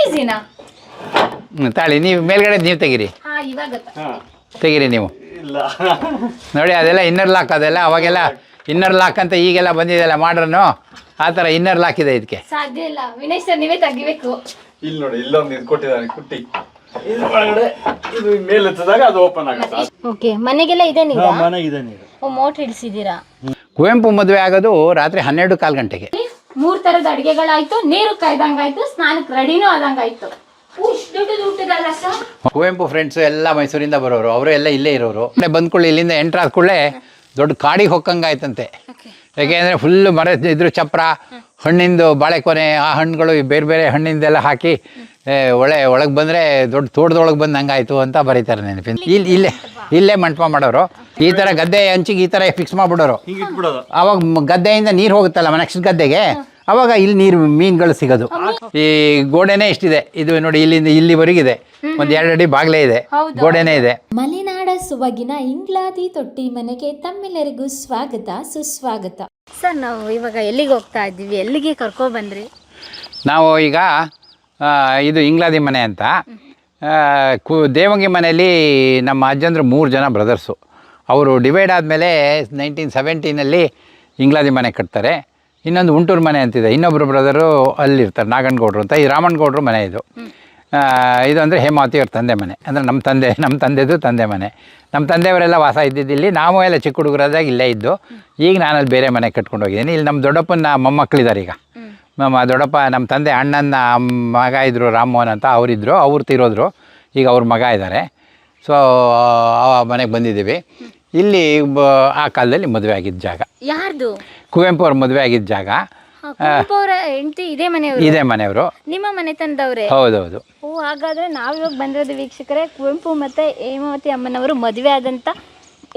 ಈಸಿನಾ? ತಾಳಿ ನೀವು ಮೇಲ್ಗಡೆ ನೀವು ತೆಗೀರಿ, ತೆಗೀರಿ ನೀವು. ನೋಡಿ ಅದೆಲ್ಲ ಇನ್ನರ್ ಲಾಕ್, ಅದೆಲ್ಲ ಅವಾಗೆಲ್ಲ ಇನ್ನರ್ ಲಾಕ್ ಅಂತ ಈಗೆಲ್ಲ ಬಂದಿದೆಯಲ್ಲ ಮಾಡ್ರನ್ನು, ಆ ಥರ ಇನ್ನರ್ ಲಾಕ್ ಇದೆ ಇದಕ್ಕೆ. ಸಾಧ್ಯ ಇಲ್ಲ ವಿನಯ್ ಸರ್, ನೀವೇ ತೆಗಿಬೇಕು. ಇಲ್ಲಿ ನೋಡಿ ಇಲ್ಲೊಂದು ಇದು ಕೊಟ್ಟಿದ್ದಾರೆ ಕುಟ್ಟಿ, ಇದು ಒಳಗಡೆ ಇದು ಮೇಲೆ ಎತ್ತಿದಾಗ ಅದು ಓಪನ್ ಆಗುತ್ತೆ. ಓಕೆ, ಮನೆಗೆಲ್ಲ ಇದೆ ನೀರು? ಮನೆಗಿದೆ ನೀರು. ಮೋಟರ್ ಇಳಿಸಿದ್ದೀರಾ? ಕುವೆಂಪು ಮದುವೆ ಆಗೋದು ರಾತ್ರಿ 12:15 ಗಂಟೆಗೆ. 3 ಥರದ ಅಡಿಗೆಗಳಾಯ್ತು, ನೀರು ಕಾಯ್ದಂಗಾಯ್ತು, ಸ್ನಾನಕ್ಕೆ ರೆಡಿನೂ ಆದಂಗಾಯ್ತು. ಕುವೆಂಪು ಫ್ರೆಂಡ್ಸು ಎಲ್ಲ ಮೈಸೂರಿಂದ ಬರೋರು, ಅವರು ಎಲ್ಲ ಇಲ್ಲೇ ಇರೋರು. ಬಂದ್ಕೊಳ್ಳಿ ಇಲ್ಲಿಂದ ಎಂಟ್ರ್ ಆದ ಕೂಡಲೇ ದೊಡ್ಡ ಕಾಡಿಗೆ ಹೊಕ್ಕಂಗಾಯ್ತಂತೆ. ಯಾಕೆಂದರೆ ಫುಲ್ಲು ಮರ ಇದ್ರ ಚಪ್ರ, ಹಣ್ಣಿಂದು ಬಾಳೆಕೊನೆ, ಆ ಹಣ್ಣುಗಳು ಬೇರೆ ಬೇರೆ ಹಣ್ಣಿಂದೆಲ್ಲ ಹಾಕಿ ಒಳಗೆ ಬಂದರೆ ದೊಡ್ಡ ತೋಟದೊಳಗೆ ಬಂದು ಹಂಗಾಯ್ತು ಅಂತ ಬರೀತಾರೆ ನೆನಪಿನ. ಇಲ್ಲೇ ಮಂಟಪ ಮಾಡೋರು. ಈ ಥರ ಗದ್ದೆ ಹಂಚಿಗೆ ಈ ಥರ ಫಿಕ್ಸ್ ಮಾಡಿಬಿಡೋರು. ಆವಾಗ ಗದ್ದೆಯಿಂದ ನೀರು ಹೋಗುತ್ತಲ್ಲ ನೆಕ್ಸ್ಟ್ ಗದ್ದೆಗೆ, ಅವಾಗ ಇಲ್ಲಿ ನೀರು ಮೀನುಗಳು ಸಿಗೋದು. ಈ ಗೋಡೆನೇ ಇಷ್ಟಿದೆ, ಇದು ನೋಡಿ ಇಲ್ಲಿಂದ ಇಲ್ಲಿವರೆಗಿದೆ, ಒಂದು 2 ಅಡಿ ಬಾಗ್ಲೇ ಇದೆ, ಗೋಡೆನೇ ಇದೆ. ಮಲೆನಾಡ ಸೊಬಗಿನ ಇಂಗ್ಲಾದಿ ತೊಟ್ಟಿ ಮನೆಗೆ ತಮ್ಮೆಲ್ಲರಿಗೂ ಸ್ವಾಗತ ಸುಸ್ವಾಗತ. ಸರ್, ನಾವು ಇವಾಗ ಎಲ್ಲಿಗೆ ಹೋಗ್ತಾ ಇದ್ದೀವಿ? ಎಲ್ಲಿಗೆ ಕರ್ಕೊ ಬಂದ್ರಿ? ನಾವು ಈಗ ಇದು ಇಂಗ್ಲಾದಿ ಮನೆ ಅಂತ, ದೇವಂಗಿ ಮನೆಯಲ್ಲಿ ನಮ್ಮ ಅಜ್ಜಂದ್ರು 3 ಜನ ಬ್ರದರ್ಸು. ಅವರು ಡಿವೈಡ್ ಆದಮೇಲೆ 1970ನಲ್ಲಿ ಇಂಗ್ಲಾದಿ ಮನೆ ಕಟ್ತಾರೆ. ಇನ್ನೊಂದು ಉಂಟೂರು ಮನೆ ಅಂತಿದೆ, ಇನ್ನೊಬ್ಬರು ಬ್ರದರು ಅಲ್ಲಿರ್ತಾರೆ, ನಾಗನಗೌಡರು ಅಂತ. ಈ ರಾಮನಗೌಡರು ಮನೆ ಇದು. ಇದು ಅಂದರೆ ಹೇಮಾವತಿ ಅವ್ರ ತಂದೆ ಮನೆ, ಅಂದರೆ ನಮ್ಮ ತಂದೆದು ತಂದೆ ಮನೆ. ನಮ್ಮ ತಂದೆಯವರೆಲ್ಲ ವಾಸ ಇದ್ದಿದ್ದು ನಾವು ಎಲ್ಲ ಚಿಕ್ಕ ಹುಡುಗರಾದಾಗ ಇಲ್ಲೇ ಇದ್ದು. ಈಗ ನಾನಲ್ಲಿ ಬೇರೆ ಮನೆ ಕಟ್ಕೊಂಡು ಹೋಗಿದ್ದೀನಿ. ಇಲ್ಲಿ ನಮ್ಮ ದೊಡ್ಡಪ್ಪನ ಮೊಮ್ಮಕ್ಕಳಿದ್ದಾರೆ. ಈಗ ದೊಡ್ಡಪ್ಪ ನಮ್ಮ ತಂದೆ ಅಣ್ಣನ ಮಗ ಇದ್ದರು, ರಾಮಮೋಹನ್ ಅಂತ ಅವರಿದ್ದರು, ಅವ್ರು ತೀರೋದ್ರು. ಈಗ ಅವ್ರ ಮಗ ಇದ್ದಾರೆ. ಸೊ ಆ ಮನೆಗೆ ಬಂದಿದ್ದೀವಿ. ಇಲ್ಲಿ ಆ ಕಾಲದಲ್ಲಿ ಮದುವೆ ಆಗಿದ್ದ ಜಾಗ. ಯಾರ್ದು? ಕುವೆಂಪು ಅವ್ರ ಮದುವೆ ಆಗಿದ್ದ ಜಾಗ. ಇದೇ ಮನೆಯವರು. ನಿಮ್ಮ ಮನೆ ತಂದವ್ರೆ? ಹೌದೌದು. ಓ, ಹಾಗಾದ್ರೆ ನಾವಿವಾಗ ಬಂದಿರೋದು ವೀಕ್ಷಕರೇ, ಕುವೆಂಪು ಮತ್ತೆ ಹೇಮಾವತಿ ಅಮ್ಮನವರು ಮದುವೆ ಆದಂತ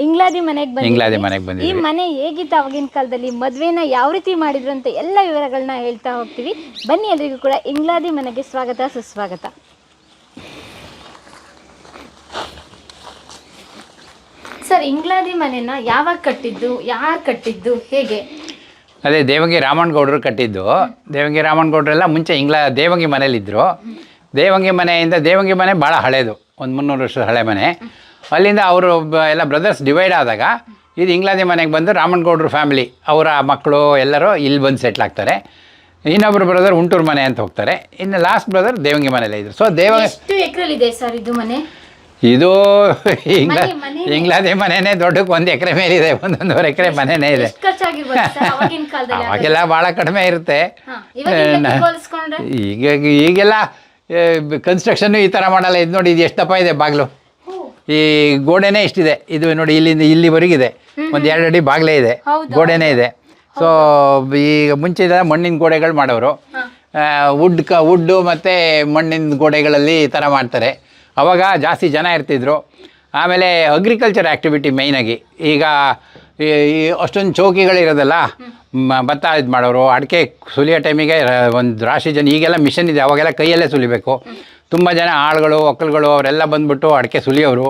ಇಂಗ್ಲಾದಿ ಮನೆಗೆ ಬಂದಿದ್ದೀವಿ. ಈ ಮನೆ ಹೇಗಿತ್ತು ಅವಾಗಿನ ಕಾಲದಲ್ಲಿ, ಮದುವೆನ ಯಾವ ರೀತಿ ಮಾಡಿದ್ರು ಅಂತ ಎಲ್ಲ ವಿವರಗಳನ್ನ ಹೇಳ್ತಾ ಹೋಗ್ತೀವಿ. ಬನ್ನಿ, ಎಲ್ರಿಗೂ ಕೂಡ ಇಂಗ್ಲಾದಿ ಮನೆಗೆ ಸ್ವಾಗತ ಸುಸ್ವಾಗತ. ಸರ್, ಇಂಗ್ಲಾದಿ ಮನೆನ ಯಾವಾಗ ಕಟ್ಟಿದ್ದು, ಯಾರು ಕಟ್ಟಿದ್ದು, ಹೇಗೆ? ಅದೇ ದೇವಂಗಿ ರಾಮನಗೌಡರು ಕಟ್ಟಿದ್ದು. ದೇವಂಗಿ ರಾಮನಗೌಡರೆಲ್ಲ ಮುಂಚೆ ದೇವಂಗಿ ಮನೇಲಿದ್ದರು. ದೇವಂಗಿ ಮನೆ ಭಾಳ ಹಳೇದು, ಒಂದು 300 ವರ್ಷದ ಹಳೆ ಮನೆ. ಅಲ್ಲಿಂದ ಅವರು ಎಲ್ಲ ಬ್ರದರ್ಸ್ ಡಿವೈಡ್ ಆದಾಗ ಇದು ಇಂಗ್ಲಾದಿ ಮನೆಗೆ ಬಂದು ರಾಮನಗೌಡರು ಫ್ಯಾಮಿಲಿ, ಅವರ ಮಕ್ಕಳು ಎಲ್ಲರೂ ಇಲ್ಲಿ ಬಂದು ಸೆಟ್ಲ್ ಆಗ್ತಾರೆ. ಇನ್ನೊಬ್ಬರು ಬ್ರದರ್ ಉಂಟೂರು ಮನೆ ಅಂತ ಹೋಗ್ತಾರೆ. ಇನ್ನು ಲಾಸ್ಟ್ ಬ್ರದರ್ ದೇವಂಗಿ ಮನೇಲೇ ಇದ್ರು. ಸೊ ಎಷ್ಟು ಎಕರೆಲಿದೆ ಸರ್ ಇದು ಮನೆ? ಇದು ಇಂಗ್ಲಾದಿ ಮನೆನೇ ದೊಡ್ಡಕ್ಕೆ 1 ಎಕರೆ ಮೇಲಿದೆ, 1.5 ಎಕರೆ ಮನೆನೇ ಇದೆ. ಅವಾಗೆಲ್ಲ ಭಾಳ ಕಡಿಮೆ ಇರುತ್ತೆ. ಈಗೆಲ್ಲ ಕನ್ಸ್ಟ್ರಕ್ಷನ್ನು ಈ ಥರ ಮಾಡಲ್ಲ. ಇದು ನೋಡಿ, ಇದು ಎಷ್ಟು ದಪ್ಪ ಇದೆ ಬಾಗಿಲು, ಈ ಗೋಡೆನೇ ಇಷ್ಟಿದೆ. ಇದು ನೋಡಿ ಇಲ್ಲಿಂದ ಇಲ್ಲಿವರೆಗಿದೆ, ಒಂದು 2 ಅಡಿ ಬಾಗ್ಲೇ ಇದೆ, ಗೋಡೆನೇ ಇದೆ. ಸೊ ಈಗ ಮುಂಚೆ ಮಣ್ಣಿನ ಗೋಡೆಗಳು ಮಾಡೋರು, ವುಡ್ಡು ಮತ್ತು ಮಣ್ಣಿನ ಗೋಡೆಗಳಲ್ಲಿ ಈ ಥರ ಮಾಡ್ತಾರೆ. ಅವಾಗ ಜಾಸ್ತಿ ಜನ ಇರ್ತಿದ್ರು. ಆಮೇಲೆ ಅಗ್ರಿಕಲ್ಚರ್ ಆ್ಯಕ್ಟಿವಿಟಿ ಮೇಯ್ನಾಗಿ. ಈಗ ಅಷ್ಟೊಂದು ಚೌಕಿಗಳಿರೋದಲ್ಲ, ಭತ್ತ ಇದು ಮಾಡೋರು, ಅಡಿಕೆ ಸುಲಿಯೋ ಟೈಮಿಗೆ ಒಂದು ರಾಶಿ ಜನ. ಈಗೆಲ್ಲ ಮಿಷನ್ ಇದೆ, ಅವಾಗೆಲ್ಲ ಕೈಯಲ್ಲೇ ಸುಲಿಬೇಕು. ತುಂಬ ಜನ ಆಳುಗಳು ಒಕ್ಕಲುಗಳು ಅವರೆಲ್ಲ ಬಂದುಬಿಟ್ಟು ಅಡಿಕೆ ಸುಲಿಯೋರು,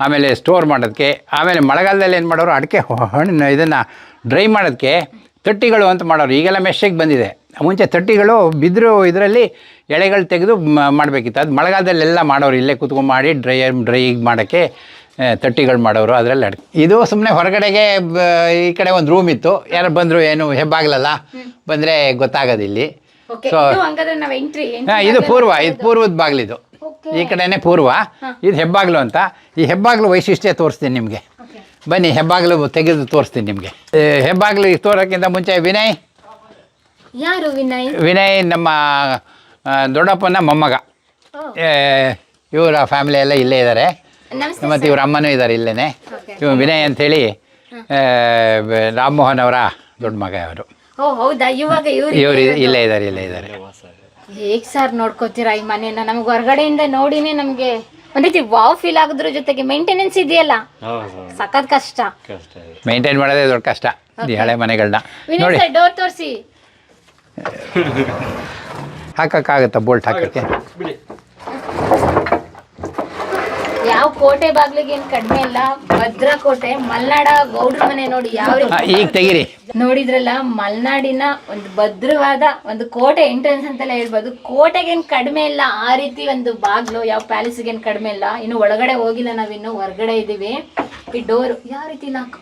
ಆಮೇಲೆ ಸ್ಟೋರ್ ಮಾಡೋದಕ್ಕೆ. ಆಮೇಲೆ ಮಳೆಗಾಲದಲ್ಲಿ ಏನು ಮಾಡೋರು, ಅಡಿಕೆ ಹಣ್ಣು ಇದನ್ನು ಡ್ರೈ ಮಾಡೋದಕ್ಕೆ ತಟ್ಟಿಗಳು ಅಂತ ಮಾಡೋರು. ಈಗೆಲ್ಲ ಮೆಶ್ಶಿಗೆ ಬಂದಿದೆ. ಮುಂಚೆ ತಟ್ಟಿಗಳು ಬಿದ್ದರು, ಇದರಲ್ಲಿ ಎಳೆಗಳು ತೆಗೆದು ಮಾಡಬೇಕಿತ್ತು. ಅದು ಮಳೆಗಾಲದಲ್ಲೆಲ್ಲ ಮಾಡೋರು, ಇಲ್ಲೇ ಕೂತ್ಕೊಂಡು ಮಾಡಿ ಡ್ರೈ ಮಾಡೋಕ್ಕೆ ತಟ್ಟಿಗಳು ಮಾಡೋರು. ಅದರಲ್ಲಿ ಇದು ಸುಮ್ಮನೆ ಹೊರಗಡೆಗೆ ಈ ಕಡೆ ಒಂದು ರೂಮ್ ಇತ್ತು. ಯಾರು ಬಂದರು ಏನು ಹೆಬ್ಬಾಗಲಲ್ಲ, ಬಂದರೆ ಗೊತ್ತಾಗೋದು ಇಲ್ಲಿ. ಸೊ ಇದು ಪೂರ್ವದ ಬಾಗಿಲಿದು, ಈ ಕಡೆನೇ ಪೂರ್ವ, ಇದು ಹೆಬ್ಬಾಗ್ಲು ಅಂತ. ಈ ಹೆಬ್ಬಾಗ್ಲು ವೈಶಿಷ್ಟ್ಯ ತೋರಿಸ್ತೀನಿ ನಿಮಗೆ. ಬನ್ನಿ, ಹೆಬ್ಬಾಗ್ಲು ತೆಗೆದು ತೋರಿಸ್ತೀನಿ ನಿಮಗೆ. ಹೆಬ್ಬಾಗ್ಲು ತೋರೋಕ್ಕಿಂತ ಮುಂಚೆ ವಿನಯ್. ಯಾರು ವಿನಯ್? ವಿನಯ್ ನಮ್ಮ ದೊಡ್ಡಪ್ಪನ ಮೊಮ್ಮಗ. ಇವರ ಫ್ಯಾಮಿಲಿ ಎಲ್ಲ ಇಲ್ಲೇ ಇದ್ದಾರೆ, ಮತ್ತು ಇವ್ರ ಅಮ್ಮನೂ ಇದ್ದಾರೆ ಇಲ್ಲೇ. ಇವ್ ವಿನಯ್ ಅಂಥೇಳಿ ರಾಮಮೋಹನ್ ಅವರ ದೊಡ್ಡ ಮಗ ಅವರು. ಇವರು ಇಲ್ಲೇ ಇದ್ದಾರೆ. ಹೇಗೆ ಸರ್ ನೋಡ್ಕೋತೀರಾ ಈ ಮನೇನ? ನಮ್ಗೆ ಹೊರಗಡೆಯಿಂದ ನೋಡಿನೇ ನಮಗೆ ಒಂದ್ ರೀತಿ ವಾವ್ ಫೀಲ್ ಆಗೋದ್ರ ಜೊತೆಗೆ ಮೇಂಟೆನೆನ್ಸ್ ಇದೆಯಲ್ಲ, ಸಖತ್ ಕಷ್ಟ. ಮೇಂಟೈನ್ ಮಾಡೋದೇ ದೊಡ್ಡ ಕಷ್ಟ ಈ ಹಳೆ ಮನೆಗಳನ್ನ. ನೋಡಿ, ಡೋರ್ ತೋರಿಸಿ. ಹಾಕಕ್ಕಾಗತ್ತಾ ಬೋಲ್ಟ್ ಹಾಕಕ್ಕೆ? ಯಾವ ಕೋಟೆ ಬಾಗ್ಲಿಗೆ ಏನು ಕಡಿಮೆ ಇಲ್ಲ, ಭದ್ರಕೋಟೆ, ಮಲ್ನಾಡ ಗೌಡ್ರ ಮನೆ ನೋಡಿ ಯಾವ. ಈಗ ತೆಗೀರಿ, ನೋಡಿದ್ರಲ್ಲ, ಮಲೆನಾಡಿನ ಒಂದು ಭದ್ರವಾದ ಒಂದು ಕೋಟೆ ಎಂಟ್ರೆನ್ಸ್ ಅಂತೆಲ್ಲ ಹೇಳ್ಬೋದು. ಕೋಟೆಗೇನು ಕಡಿಮೆ ಇಲ್ಲ, ಆ ರೀತಿ ಒಂದು ಬಾಗ್ಲು, ಯಾವ ಪ್ಯಾಲೇಸ್ಗೇನು ಕಡಿಮೆ ಇಲ್ಲ. ಇನ್ನು ಒಳಗಡೆ ಹೋಗಿಲ್ಲ, ನಾವಿನ್ನು ಹೊರಗಡೆ ಇದ್ದೀವಿ. ಈ ಡೋರು ಯಾವ ರೀತಿ ಲಾಕ್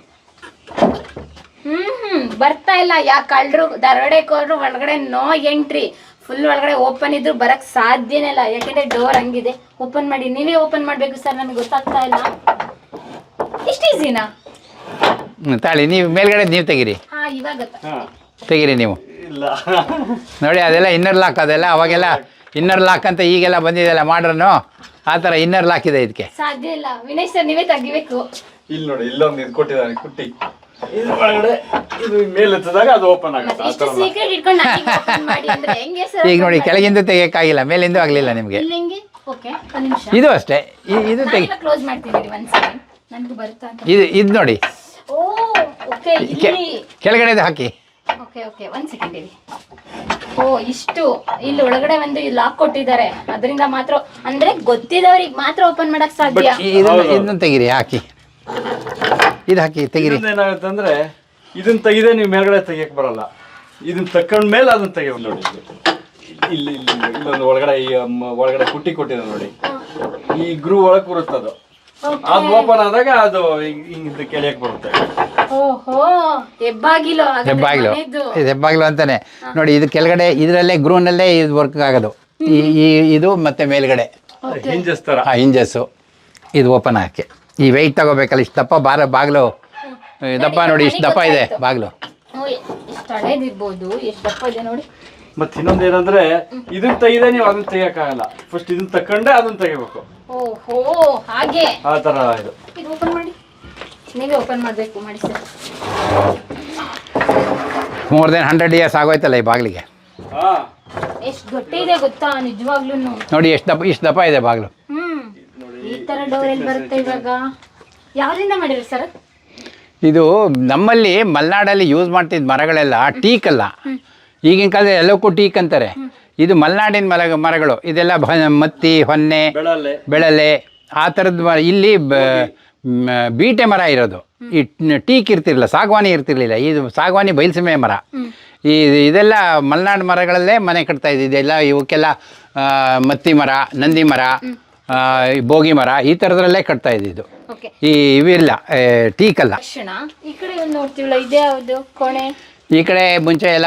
ಬರ್ತಾ ಇಲ್ಲ. ಯಾಕೆ ಕಳ್ಳರು ದರೋಡೆಕೋರು ಒಳಗಡೆ ನೋ ಎಂಟ್ರಿ. ಫುಲ್ ಒಳಗಡೆ ಓಪನ್ ಇದ್ರು ಬರಕ್ ಸಾಧ್ಯನೇ ಇಲ್ಲ, ಯಾಕೆಂದ್ರೆ ಡೋರ್ ಹಂಗಿದೆ. ಓಪನ್ ಮಾಡಿ, ನೀವೇ ಓಪನ್ ಮಾಡ್ಬೇಕು ಸರ್, ನನಗೆ ಗೊತ್ತಾಗ್ತಾ ಇಲ್ಲ. ಇಷ್ಟು ಈಸಿನಾ? ತಾಳಿ ನೀವು ಮೇಲ್ಗಡೆ ನೀವು ತೆಗೀರಿ. ಹಾ, ಇವಾಗ ತೆಗೀರಿ ನೀವು. ಇಲ್ಲ ನೋಡಿ ಅದೆಲ್ಲ ಇನ್ನರ್ ಲಾಕ್, ಅದೆಲ್ಲ ಅವಾಗೆಲ್ಲ ಇನ್ನರ್ ಲಾಕ್ ಅಂತ ಈಗೆಲ್ಲ ಬಂದಿದೆಲ್ಲ ಮಾಡ್ರನು, ಆ ಥರ ಇನ್ನರ್ ಲಾಕ್ ಇದೆ ಇದಕ್ಕೆ. ಸಾಧ್ಯ ಇಲ್ಲ ವಿನಯ್ ಸರ್, ನೀವೇ ತೆಗಿಬೇಕು. ಇಲ್ಲಿ ನೋಡಿ, ಇಲ್ಲೊಂದು ಇದು ಕೊಟ್ಟಿದ್ದಾನೆ ಕುಟ್ಟಿ. ಇದ್ರ ಒಳಗಡೆ ಇದು ಮೇಲೆ ಎತ್ತಿದಾಗ ಅದು ಓಪನ್ ಆಗುತ್ತೆ. ಆ ಥರ ಸೀಕ್ರೆಟ್ ಇಟ್ಕೊಂಡು ನನಗೆ ಓಪನ್ ಮಾಡಿ ಅಂದ್ರೆ ಹೆಂಗೆ ಸರ್? ಈಗ ನೋಡಿ ಕೆಳಗಿಂದ ತೆಗಿಯಕ್ಕಾಗಿಲ್ಲ, ಮೇಲಿಂದ ಆಗಲಿಲ್ಲ ನಿಮಗೆ. ಇಲ್ಲ ಹೆಂಗೆ? ಓಕೆ, ಒಂದು ನಿಮಿಷ. ಇದು ಅಷ್ಟೇ, ಇದು ತೆಗಿ. ಕ್ಲೋಸ್ ಮಾಡ್ತೀನಿ ಒಂದು ಸೆಕೆಂಡ್, ನನಗೆ ಬರುತ್ತಾ ಅಂತ. ಇದು ನೋಡಿ, ಓ ಓಕೆ, ಇಲ್ಲಿ ಕೆಳಗಡೆ ಹಾಕಿ. ಓಕೆ ಓಕೆ, ಒಂದು ಸೆಕೆಂಡ್ ಇರಿ. ಓ ಇಷ್ಟು ಇಲ್ಲಿ ಒಳಗಡೆ ಒಂದು ಲಾಕ್ ಕೊಟ್ಟಿದ್ದಾರೆ, ಅದರಿಂದ ಮಾತ್ರ ಅಂದ್ರೆ ಗೊತ್ತಿದ್ದವ್ರಿಗೆ ಮಾತ್ರ ಓಪನ್ ಮಾಡಕ್ ಸಾಧ್ಯ. ಇದನ್ನ ತೆಗಿರಿ, ಹಾಕಿ, ಇದು ಹಾಕಿ ತೆಗಿರಿ. ಏನಾಗುತ್ತೆ ಅಂದ್ರೆ ಇದನ್ನ ತೆಗಿದೆ ನೀವು ಮೇಲ್ಗಡೆ ತೆಗಿಯಕ್ ಬರಲ್ಲ. ಇದನ್ನ ತಕೊಂಡ್ ಮೇಲೆ ಅದನ್ನ ತೆಗಿಯೋದು ನೋಡಿ. ಇಲ್ಲಿ ಇಲ್ಲಿ ಇಲ್ಲೊಂದು ಒಳಗಡೆ ಒಳಗಡೆ ಕುಟ್ಟಿ ಕೊಟ್ಟಿದೆ ನೋಡಿ. ಈ ಗ್ರೂ ಒಳಗೆ ಬರುತ್ತದು. ಅದು ಓಪನ್ ಆದಾಗ ಅದು ಹಿಂಗ್ ಕೆಳಗೆ ಬರುತ್ತೆ. ಓಹೋ, ಹೆಬ್ಬಾಗಿಲು. ಹೆಬ್ಬಾಗಿಲು, ಇದು ಹೆಬ್ಬಾಗಿಲು ಅಂತಾನೆ ನೋಡಿ. ಇದು ಕೆಳಗಡೆ ಇದರಲ್ಲೇ ಗ್ರೂನಲ್ಲೇ ಇದು ವರ್ಕ್ ಆಗೋದು. ಇದು ಮತ್ತೆ ಮೇಲ್ಗಡೆ ಹಿಂಜಸ್ ತರ ಹಿಂಜಸ್ಸು. ಇದು ಓಪನ್ ಹಾಕಿ ಈ ವೆಯ್ಟ್ ತಗೋಬೇಕಲ್ಲ, ಇಷ್ಟು ದಪ್ಪ ಬಾಗಿಲು ದಪ್ಪ ನೋಡಿ, ಇಷ್ಟು ದಪ್ಪ ಇದೆ ಬಾಗಿಲು. ಎಷ್ಟು ಹಳೇದಿರ್ಬೋದು, ಎಷ್ಟು ದಪ್ಪ ಇದೆ ನೋಡಿ. ಮತ್ತೆ ಇನ್ನೊಂದು ಏನಂದ್ರೆ ಇದನ್ನ ತೆಗಿದೆ, ನೀವು ಅದನ್ನ ತೆಗಿಯಕ್ಕಾಗಲ್ಲ. ಫಸ್ಟ್ ಇದನ್ನ ತಕೊಂಡೆ ಅದನ್ನ ತೆಗಿಬೇಕು. ಓಹೋ, ಹಾಗೆ ಆ ತರ ಇದು. ಇದು ಓಪನ್ ಮಾಡಿ, ನೀವೇ ಓಪನ್ ಮಾಡಬೇಕು. ಮಾಡಿ ಸರ್. ಮೋರ್ ದೆನ್ 100 years ಆಗೋಯ್ತಲ್ಲ ಈ ಬಾಗಿಲಿಗೆ. ಹಾ, ಎಷ್ಟು ಗಟ್ಟಿ ಇದೆ ಗೊತ್ತಾ ನಿಜವಾಗ್ಲೂ. ನೋಡಿ ಇಷ್ಟು ದಪ್ಪ ಇದೆ ಬಾಗಿಲು. ಈ ತರ ಡೋರ್ ಎಲ್ಲಿ ಬರುತ್ತೆ ಇವಾಗ? ಯಾವ್ದ್ರಿಂದ ಮಾಡಿರಿ ಸರ್? ಇದು ನಮ್ಮಲ್ಲಿ ಮಲೆನಾಡಲ್ಲಿ ಯೂಸ್ ಮಾಡ್ತಿದ್ದ ಮರಗಳೆಲ್ಲ ಟೀಕ್ ಅಲ್ಲ, ಈಗಿನ ಕಾಲದಲ್ಲಿ ಎಲ್ಲಕ್ಕೂ ಟೀಕ್ ಅಂತಾರೆ. ಇದು ಮಲೆನಾಡಿನ ಮರಗಳು. ಇದೆಲ್ಲ ಮತ್ತಿ, ಹೊನ್ನೆ, ಬೆಳಲೆ, ಆ ಥರದ್ದು ಇಲ್ಲಿ ಬೀಟೆ ಮರ ಇರೋದು. ಈ ಟೀಕ್ ಇರ್ತಿರಲಿಲ್ಲ, ಸಾಗವಾನಿ ಇರ್ತಿರ್ಲಿಲ್ಲ. ಇದು ಸಾಗವಾನಿ ಬಯಲುಸೀಮೆ ಮರ. ಇದೆಲ್ಲ ಮಲೆನಾಡು ಮರಗಳಲ್ಲೇ ಮನೆ ಕಟ್ತಾ ಇದೆಲ್ಲ. ಇವಕ್ಕೆಲ್ಲ ಮತ್ತಿ ಮರ, ನಂದಿ ಮರ, ಬೋಗಿ ಮರ, ಈ ಥರದ್ರಲ್ಲೇ ಕಟ್ತಾ ಇದ್ದಿದ್ದು. ಇವಿಲ್ಲ, ಟೀಕ್ ಅಲ್ಲ. ಈ ಕಡೆ ನೋಡ್ತೀವಲ್ಲ, ಇದೇ ಯಾವುದು ಕೋಣೆ? ಈ ಕಡೆ ಮುಂಚೆ ಎಲ್ಲ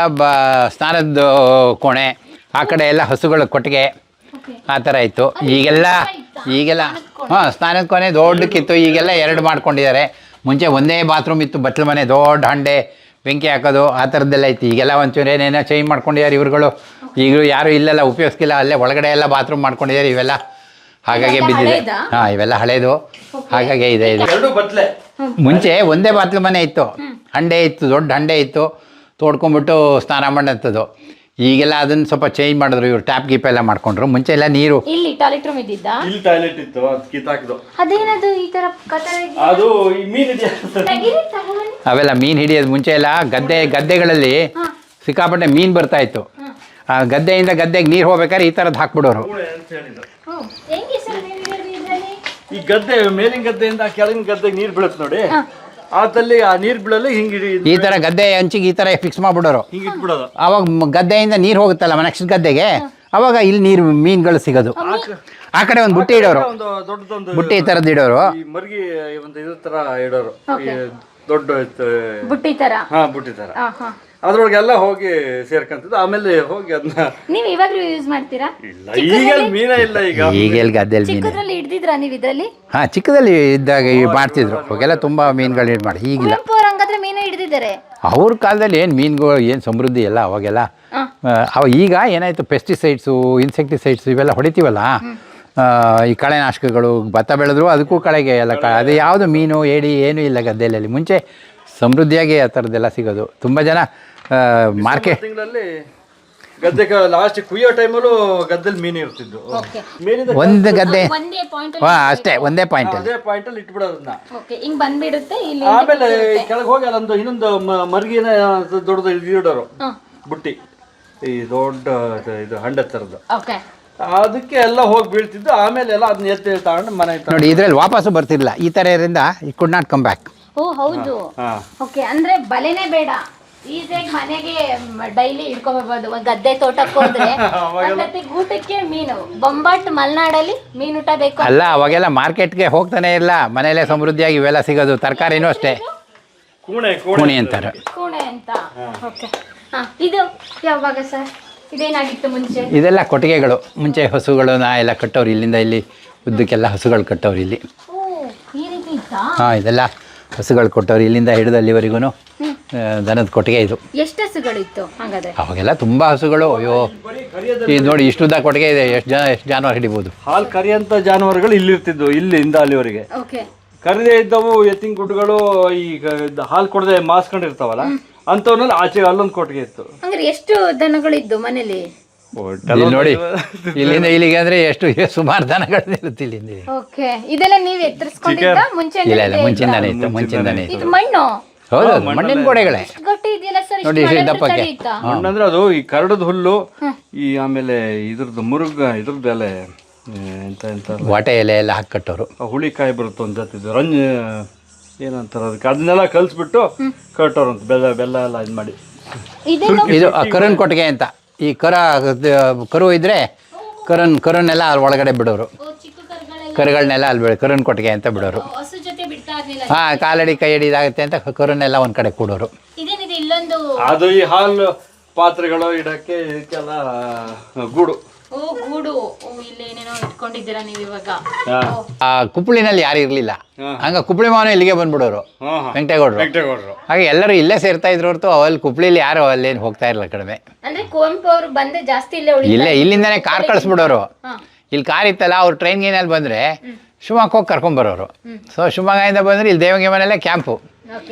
ಸ್ನಾನದ ಕೋಣೆ, ಆ ಕಡೆ ಎಲ್ಲ ಹಸುಗಳ ಕೊಟ್ಟಿಗೆ, ಆ ಥರ ಇತ್ತು. ಈಗೆಲ್ಲ ಹಾಂ, ಸ್ನಾನದ ಕೋಣೆ ದೊಡ್ಡಕ್ಕಿತ್ತು. ಈಗೆಲ್ಲ 2 ಮಾಡ್ಕೊಂಡಿದ್ದಾರೆ. ಮುಂಚೆ ಒಂದೇ ಬಾತ್ರೂಮ್ ಇತ್ತು, ಬಟ್ಲು ಮನೆ, ದೊಡ್ಡ ಹಂಡೆ, ಬೆಂಕಿ ಹಾಕೋದು, ಆ ಥರದ್ದೆಲ್ಲ ಇತ್ತು. ಈಗೆಲ್ಲ ಒಂಚೂರು ಏನೇನೋ ಚೇಂಜ್ ಮಾಡ್ಕೊಂಡಿದ್ದಾರೆ ಇವ್ರುಗಳು. ಈಗಲೂ ಯಾರು ಇಲ್ಲೆಲ್ಲ ಉಪಯೋಗಿಸ್ಕಿಲ್ಲ, ಅಲ್ಲೇ ಒಳಗಡೆ ಎಲ್ಲ ಬಾತ್ರೂಮ್ ಮಾಡ್ಕೊಂಡಿದ್ದಾರೆ. ಇವೆಲ್ಲ ಹಾಗಾಗಿ ಬಿದ್ದಿದೆ. ಹಾಂ, ಇವೆಲ್ಲ ಹಳೇದು, ಹಾಗಾಗಿ ಇದೆ. ಮುಂಚೆ ಒಂದೇ ಬಾತ್ಲು ಮನೆ ಇತ್ತು, ಹಂಡೆ ಇತ್ತು, ದೊಡ್ಡ ಹಂಡೆ ಇತ್ತು, ತೋಡ್ಕೊಂಡ್ಬಿಟ್ಟು ಸ್ನಾನ ಮಾಡೋಂಥದ್ದು. ಈಗೆಲ್ಲ ಅದನ್ನ ಸ್ವಲ್ಪ ಚೇಂಜ್ ಮಾಡಿದ್ರು ಇವ್ರು, ಟ್ಯಾಪ್ ಗೀಪ್ ಎಲ್ಲ ಮಾಡ್ಕೊಂಡ್ರು. ಮುಂಚೆ ಎಲ್ಲ ನೀರು ಇಲ್ಲಿ ಟಾಯ್ಲೆಟ್ ರೂಮ್ ಇದ್ದಿದ್ದ, ಇಲ್ಲಿ ಟಾಯ್ಲೆಟ್ ಇತ್ತು, ಅದು ಕಿತ್ತಾಕಿದ್ರು. ಅದೇನದು ಈ ತರ ಅದು ಈ ಮೀನು ಇದೆಯಾ, ಅವೆಲ್ಲ ಮೀನು ಹಿಡಿಯೋದು. ಮುಂಚೆ ಎಲ್ಲ ಗದ್ದೆಗಳಲ್ಲಿ ಸಿಕ್ಕಾಪಟ್ಟೆ ಮೀನು ಬರ್ತಾ ಇತ್ತು. ಆ ಗದ್ದೆಯಿಂದ ಗದ್ದೆಗೆ ನೀರು ಹೋಗ್ಬೇಕಾದ್ರೆ ಈ ಥರದ್ದು ಹಾಕ್ಬಿಡೋರು. ಈ ಗದ್ದೆ ಮೇಲಿನ ಗದ್ದೆಯಿಂದ ಕೆಳಗಿನ ಗದ್ದೆಗೆ ನೀರು ಬೀಳುತ್ತೆ ನೋಡಿ, ಆದಲ್ಲಿ ಆ ನೀರು ಬೀಳಲ್ಲಿ ಹಿಂಗೆ ಈ ಥರ ಗದ್ದೆ ಹಂಚಿಗೆ ಈ ಥರ ಫಿಕ್ಸ್ ಮಾಡಿಬಿಡೋರು. ಹಿಂಗೆ ಇಟ್ಬಿಡೋದು. ಅವಾಗ ಗದ್ದೆಯಿಂದ ನೀರು ಹೋಗುತ್ತಲ್ಲ ನೆಕ್ಸ್ಟ್ ಗದ್ದೆಗೆ, ಅವಾಗ ಇಲ್ಲಿ ನೀರು ಮೀನುಗಳು ಸಿಗೋದು. ಆ ಕಡೆ ಒಂದು ಬುಟ್ಟಿ ಇಡೋರು, ದೊಡ್ಡದೊಂದು ಬುಟ್ಟಿ ಈ ಥರದ್ದು ಇಡೋರು. ಈ ಮರ್ಗಿ ಒಂದು ಇದ್ರ ತರ ಇಡೋರು, ದೊಡ್ಡ ಬುಟ್ಟಿ ತರ. ಹಾ, ಬುಟ್ಟಿ ತರ. ಅದ್ರೊಳಗೆಲ್ಲ ಹೋಗಿ ಸೇರ್ಕೊಂತಿದ್ದು. ಆಮೇಲೆ ಹೋಗಿ ಅದನ್ನ ನೀವು ಇವಾಗ್ಲೂ ಯೂಸ್ ಮಾಡ್ತೀರಾ? ಇಲ್ಲ, ಈಗೆಲ್ಲ ಮೀನ ಇಲ್ಲ. ಈಗೆಲ್ಲ ಗದ್ದೆಯಲ್ಲಿ ಮೀನು ಚಿಕ್ಕದ್ರಲ್ಲಿ ಹಿಡ್ದಿದ್ರಾ ನೀವು ಇದರಲ್ಲಿ? ಹಾಂ, ಚಿಕ್ಕದಲ್ಲಿ ಇದ್ದಾಗ ಮಾಡ್ತಿದ್ರು. ಅವಾಗೆಲ್ಲ ತುಂಬ ಮೀನುಗಳು ಇದು ಮಾಡಿ. ಈಗಿಲ್ಲ. ಹಂಗಾದ್ರೆ ಮೀನು ಹಿಡಿದಿದ್ದಾರೆ ಅವ್ರ ಕಾಲದಲ್ಲಿ ಏನು ಮೀನುಗಳು ಏನು ಸಮೃದ್ಧಿ ಎಲ್ಲ ಅವಾಗೆಲ್ಲ. ಈಗ ಏನಾಯಿತು, ಪೆಸ್ಟಿಸೈಡ್ಸು, ಇನ್ಸೆಕ್ಟಿಸೈಡ್ಸು ಇವೆಲ್ಲ ಹೊಡಿತೀವಲ್ಲ, ಈ ಕಳೆನಾಶಕಗಳು. ಭತ್ತ ಬೆಳೆದ್ರು ಅದಕ್ಕೂ ಕಳೆಗೆ ಎಲ್ಲ ಅದು ಯಾವುದು ಮೀನು ಏಡಿ ಏನೂ ಇಲ್ಲ ಗದ್ದೆಯಲ್ಲಿ. ಮುಂಚೆ ಸಮೃದ್ಧಿಯಾಗಿ ಆ ಥರದ್ದೆಲ್ಲ ಸಿಗೋದು. ತುಂಬ ಜನ ಮಾರ್ಕೆಟ್ ತಿಂಗಳಲ್ಲಿ ಗದ್ದೆ ಲಾಸ್ಟ್ ಕುಯ್ಯೋ ಟೈಮಲ್ಲೂ ಗದ್ದೆಲಿ ಮೀನು ಇರ್ತಿದ್ದು. ಒಂದು ಗದ್ದೆ ಅಷ್ಟೇ, ಒಂದೇ ಪಾಯಿಂಟ್ ಅಲ್ಲಿ ಇಟ್ಬಿಡೋದನ್ನ. ಹಿಂಗ್ ಬಂದ್ಬಿಡುತ್ತೆ. ಆಮೇಲೆ ಕೆಳಗೆ ಹೋಗಿ ಅಲ್ಲೊಂದು ಇನ್ನೊಂದು ಮರ್ಗಿನ ದೊಡ್ಡದು ಇಡೋರು, ಬುಟ್ಟಿ, ಈ ದೊಡ್ಡ ಇದು ಹಂಡ ಥರದ್ದು. ಅದಕ್ಕೆ ಎಲ್ಲ ಹೋಗಿ ಬೀಳ್ತಿದ್ದು. ಆಮೇಲೆ ಎಲ್ಲ ಅದನ್ನ ಎತ್ತಿ ತಗೊಂಡು ಮನೆ ನೋಡಿ. ಇದ್ರಲ್ಲಿ ವಾಪಸ್ಸು ಬರ್ತಿರ್ಲಿಲ್ಲ ಈ ಥರ ಇರಿಂದ. It could not come back. ಓ ಹೌದು. ಓಕೆ, ಅಂದ್ರೆ ಬಲೆನೇ ಬೇಡ, ಈಸಿಯಾಗಿ ಮನೆಗೆ ಡೈಲಿ ಇಟ್ಕೊಬರ್ಬೋದು. ಗದ್ದೆ ತೋಟಕ್ಕೆ ಹೋದ್ರೆ ಮತ್ತೆ ಊಟಕ್ಕೆ ಮೀನು. ಬೊಂಬಾಟ್ ಮಲೆನಾಡಲ್ಲಿ ಮೀನೂಟ ಬೇಕು ಅಲ್ಲ, ಅವಾಗೆಲ್ಲ ಮಾರ್ಕೆಟ್ಗೆ ಹೋಗ್ತಾನೆ ಇಲ್ಲ, ಮನೆಯಲ್ಲೇ ಸಮೃದ್ಧಿಯಾಗಿ ಇವೆಲ್ಲ ಸಿಗೋದು. ತರಕಾರಿನೂ ಅಷ್ಟೇ, ಕೂಣಿ ಅಂತಾರೆ. ಕೂಣೆ ಅಂತ. ಓಕೆ. ಇದು ಯಾವಾಗ ಸರ್? ಇದೇನಾಗಿತ್ತು ಮುಂಚೆ? ಇದೆಲ್ಲ ಕೊಟ್ಟಿಗೆಗಳು. ಮುಂಚೆ ಹಸುಗಳನ್ನ ಎಲ್ಲ ಕಟ್ಟೋರು, ಇಲ್ಲಿಂದ ಇಲ್ಲಿ ಉದ್ದಕ್ಕೆಲ್ಲ ಹಸುಗಳು ಕಟ್ಟೋರು ಇಲ್ಲಿ. ಈ ರೀತಿ ಇತ್ತಾ? ಹಾಂ, ಇದೆಲ್ಲ ಹಸುಗಳು ಕೊಟ್ಟವ್ರು, ಇಲ್ಲಿಂದ ಹಿಡಿದು ಅಲ್ಲಿವರೆಗೂ ದನದ ಕೊಟ್ಟಿಗೆ ಇದು. ಎಷ್ಟು ಹಸುಗಳಿತ್ತು ಹಾಗಾದ್ರೆ? ಅವಾಗೆಲ್ಲ ತುಂಬ ಹಸುಗಳು. ಅಯ್ಯೋ, ಇದು ನೋಡಿ ಇಷ್ಟುದ್ದ ಕೊಟ್ಟಿಗೆ ಇದೆ, ಎಷ್ಟು ಜಾನುವಾರು ಹಿಡಿಬೋದು. ಹಾಲು ಕರಿಯಂತ ಜಾನುವಾರುಗಳು ಇಲ್ಲಿರ್ತಿದ್ವು, ಇಲ್ಲಿಂದ ಅಲ್ಲಿವರೆಗೆ. ಓಕೆ. ಕರಿದೇ ಇದ್ದವು ಎತ್ತಿನ ಗುಡ್ಗಳು, ಈಗ ಹಾಲು ಕೊಡದೆ ಮಾಸ್ಕೊಂಡಿರ್ತಾವಲ್ಲ ಅಂಥವ್ನಲ್ಲಿ ಆಚೆ ಅಲ್ಲೊಂದು ಕೊಟ್ಟಿಗೆ ಇತ್ತು. ಅಂದ್ರೆ ಎಷ್ಟು ದನಗಳಿದ್ದು ಮನೇಲಿ? ಇಲ್ಲಿ ನೋಡಿ, ಇಲ್ಲಿಂದ ಇಲ್ಲಿಗೆ ಅಂದ್ರೆ ಎಷ್ಟು ಸುಮಾರು ದನಗಳಿರುತ್ತೆ ಇಲ್ಲಿಂದ. ಓಕೆ. ಇದೆಲ್ಲ ನೀವು ಎತ್ತರಿಸ್ಕೊಂಡಿದ್ದ ಮುಂಚೆ? ಇಲ್ಲ ಇಲ್ಲ, ಮುಂಚಿಂದಾನೆ ಇತ್ತು, ಮುಂಚಿಂದಾನೆ ಇತ್ತು. ಇದು ಮಣ್ಣು? ಹೌದು, ಮಣ್ಣಿನ ಗೋಡೆಗಳೇ ಗಟ್ಟಿ ಇದೆಯಲ್ಲ ಸರ್? ನೋಡಿ, ಇಷ್ಟು ದಪ್ಪಕ್ಕೆ. ಮಣ್ಣಂದ್ರೆ ಅದು ಈ ಕರಡದ ಹುಲ್ಲು, ಈ ಆಮೇಲೆ ಇದ್ರದ್ದು ಮುರುಗ, ಇದ್ರದ್ದು ಎಲೆ ಎಂತ ಎಂತ ವಾಟೆ ಎಲೆ ಎಲ್ಲ ಹಾಕಿ ಕಟ್ಟೋರು. ಹುಳಿಕಾಯಿ ಬರುತ್ತೆ ಒಂದು ಜೊತೆ ರಂಜ ಏನಂತಾರೆ ಅದಕ್ಕೆ, ಅದನ್ನೆಲ್ಲ ಕಲಿಸ್ಬಿಟ್ಟು ಕಟ್ಟೋರು ಅಂತ, ಬೆಲ್ಲ ಎಲ್ಲ ಇದು ಮಾಡಿ. ಇದು ಕರುನ್ ಕೊಟ್ಟಿಗೆ ಅಂತ. ಈ ಕರು ಇದ್ರೆ ಕರುನ್ನೆಲ್ಲ ಅಲ್ಲಿ ಒಳಗಡೆ ಬಿಡೋರು, ಕರುಗಳನ್ನೆಲ್ಲ ಅಲ್ಲಿ ಕರುನ್ ಕೊಟ್ಟಿಗೆ ಅಂತ ಬಿಡೋರು. ಹಾಂ, ಕಾಲಡಿ ಕೈ ಅಡಿ ಇದಾಗುತ್ತೆ ಅಂತ ಕರುನ್ನೆಲ್ಲ ಒಂದು ಕಡೆ ಕೂಡೋರು. ಅದು ಈ ಹಾಲು ಪಾತ್ರೆಗಳು ಇಡಕ್ಕೆ ಇದಕ್ಕೆಲ್ಲ ಗೂಡು. ಗೂಡು. ಇಲ್ಲಿ ಏನೇನೋ ಇಟ್ಕೊಂಡಿದ್ದೀರಾ ನೀವು ಇವಾಗ. ಆ ಕುಪ್ಪಳಿನಲ್ಲಿ ಯಾರು ಇರಲಿಲ್ಲ, ಹಂಗ ಕುಪ್ಪಳಿ ಮಾವನ ಇಲ್ಲಿಗೆ ಬಂದ್ಬಿಡೋರು, ವೆಂಕಟೇಗೌಡರು. ಹಾಗೆ ಎಲ್ಲರೂ ಇಲ್ಲೇ ಸೇರ್ತಾ ಇದ್ರು ಹೊರತು ಅಲ್ಲಿ ಕುಪ್ಪಳಿಲಿ ಯಾರು ಅಲ್ಲೇನು ಹೋಗ್ತಾ ಇರಲಿಲ್ಲ, ಕಡಿಮೆ. ಅಂದ್ರೆ ಕುವೆಂಪು ಅವರು ಬಂದ್ರೆ ಜಾಸ್ತಿ ಇಲ್ಲೇ ಇಲ್ಲಿಂದಾನೆ ಕಾರ್ ಕಳಿಸ್ಬಿಡೋರು. ಇಲ್ಲಿ ಕಾರ್ ಇತ್ತಲ್ಲ, ಅವ್ರು ಟ್ರೈನ್ ಗೀನಲ್ಲಿ ಬಂದರೆ ಶಿವಮೊಗ್ಗ ಹೋಗಿ ಕರ್ಕೊಂಬರೋರು. ಸೊ ಶಿವಮೊಗ್ಗದಿಂದ ಬಂದರೆ ಇಲ್ಲಿ ದೇವಂಗಿ ಮನೆಯಲ್ಲೇ ಕ್ಯಾಂಪು.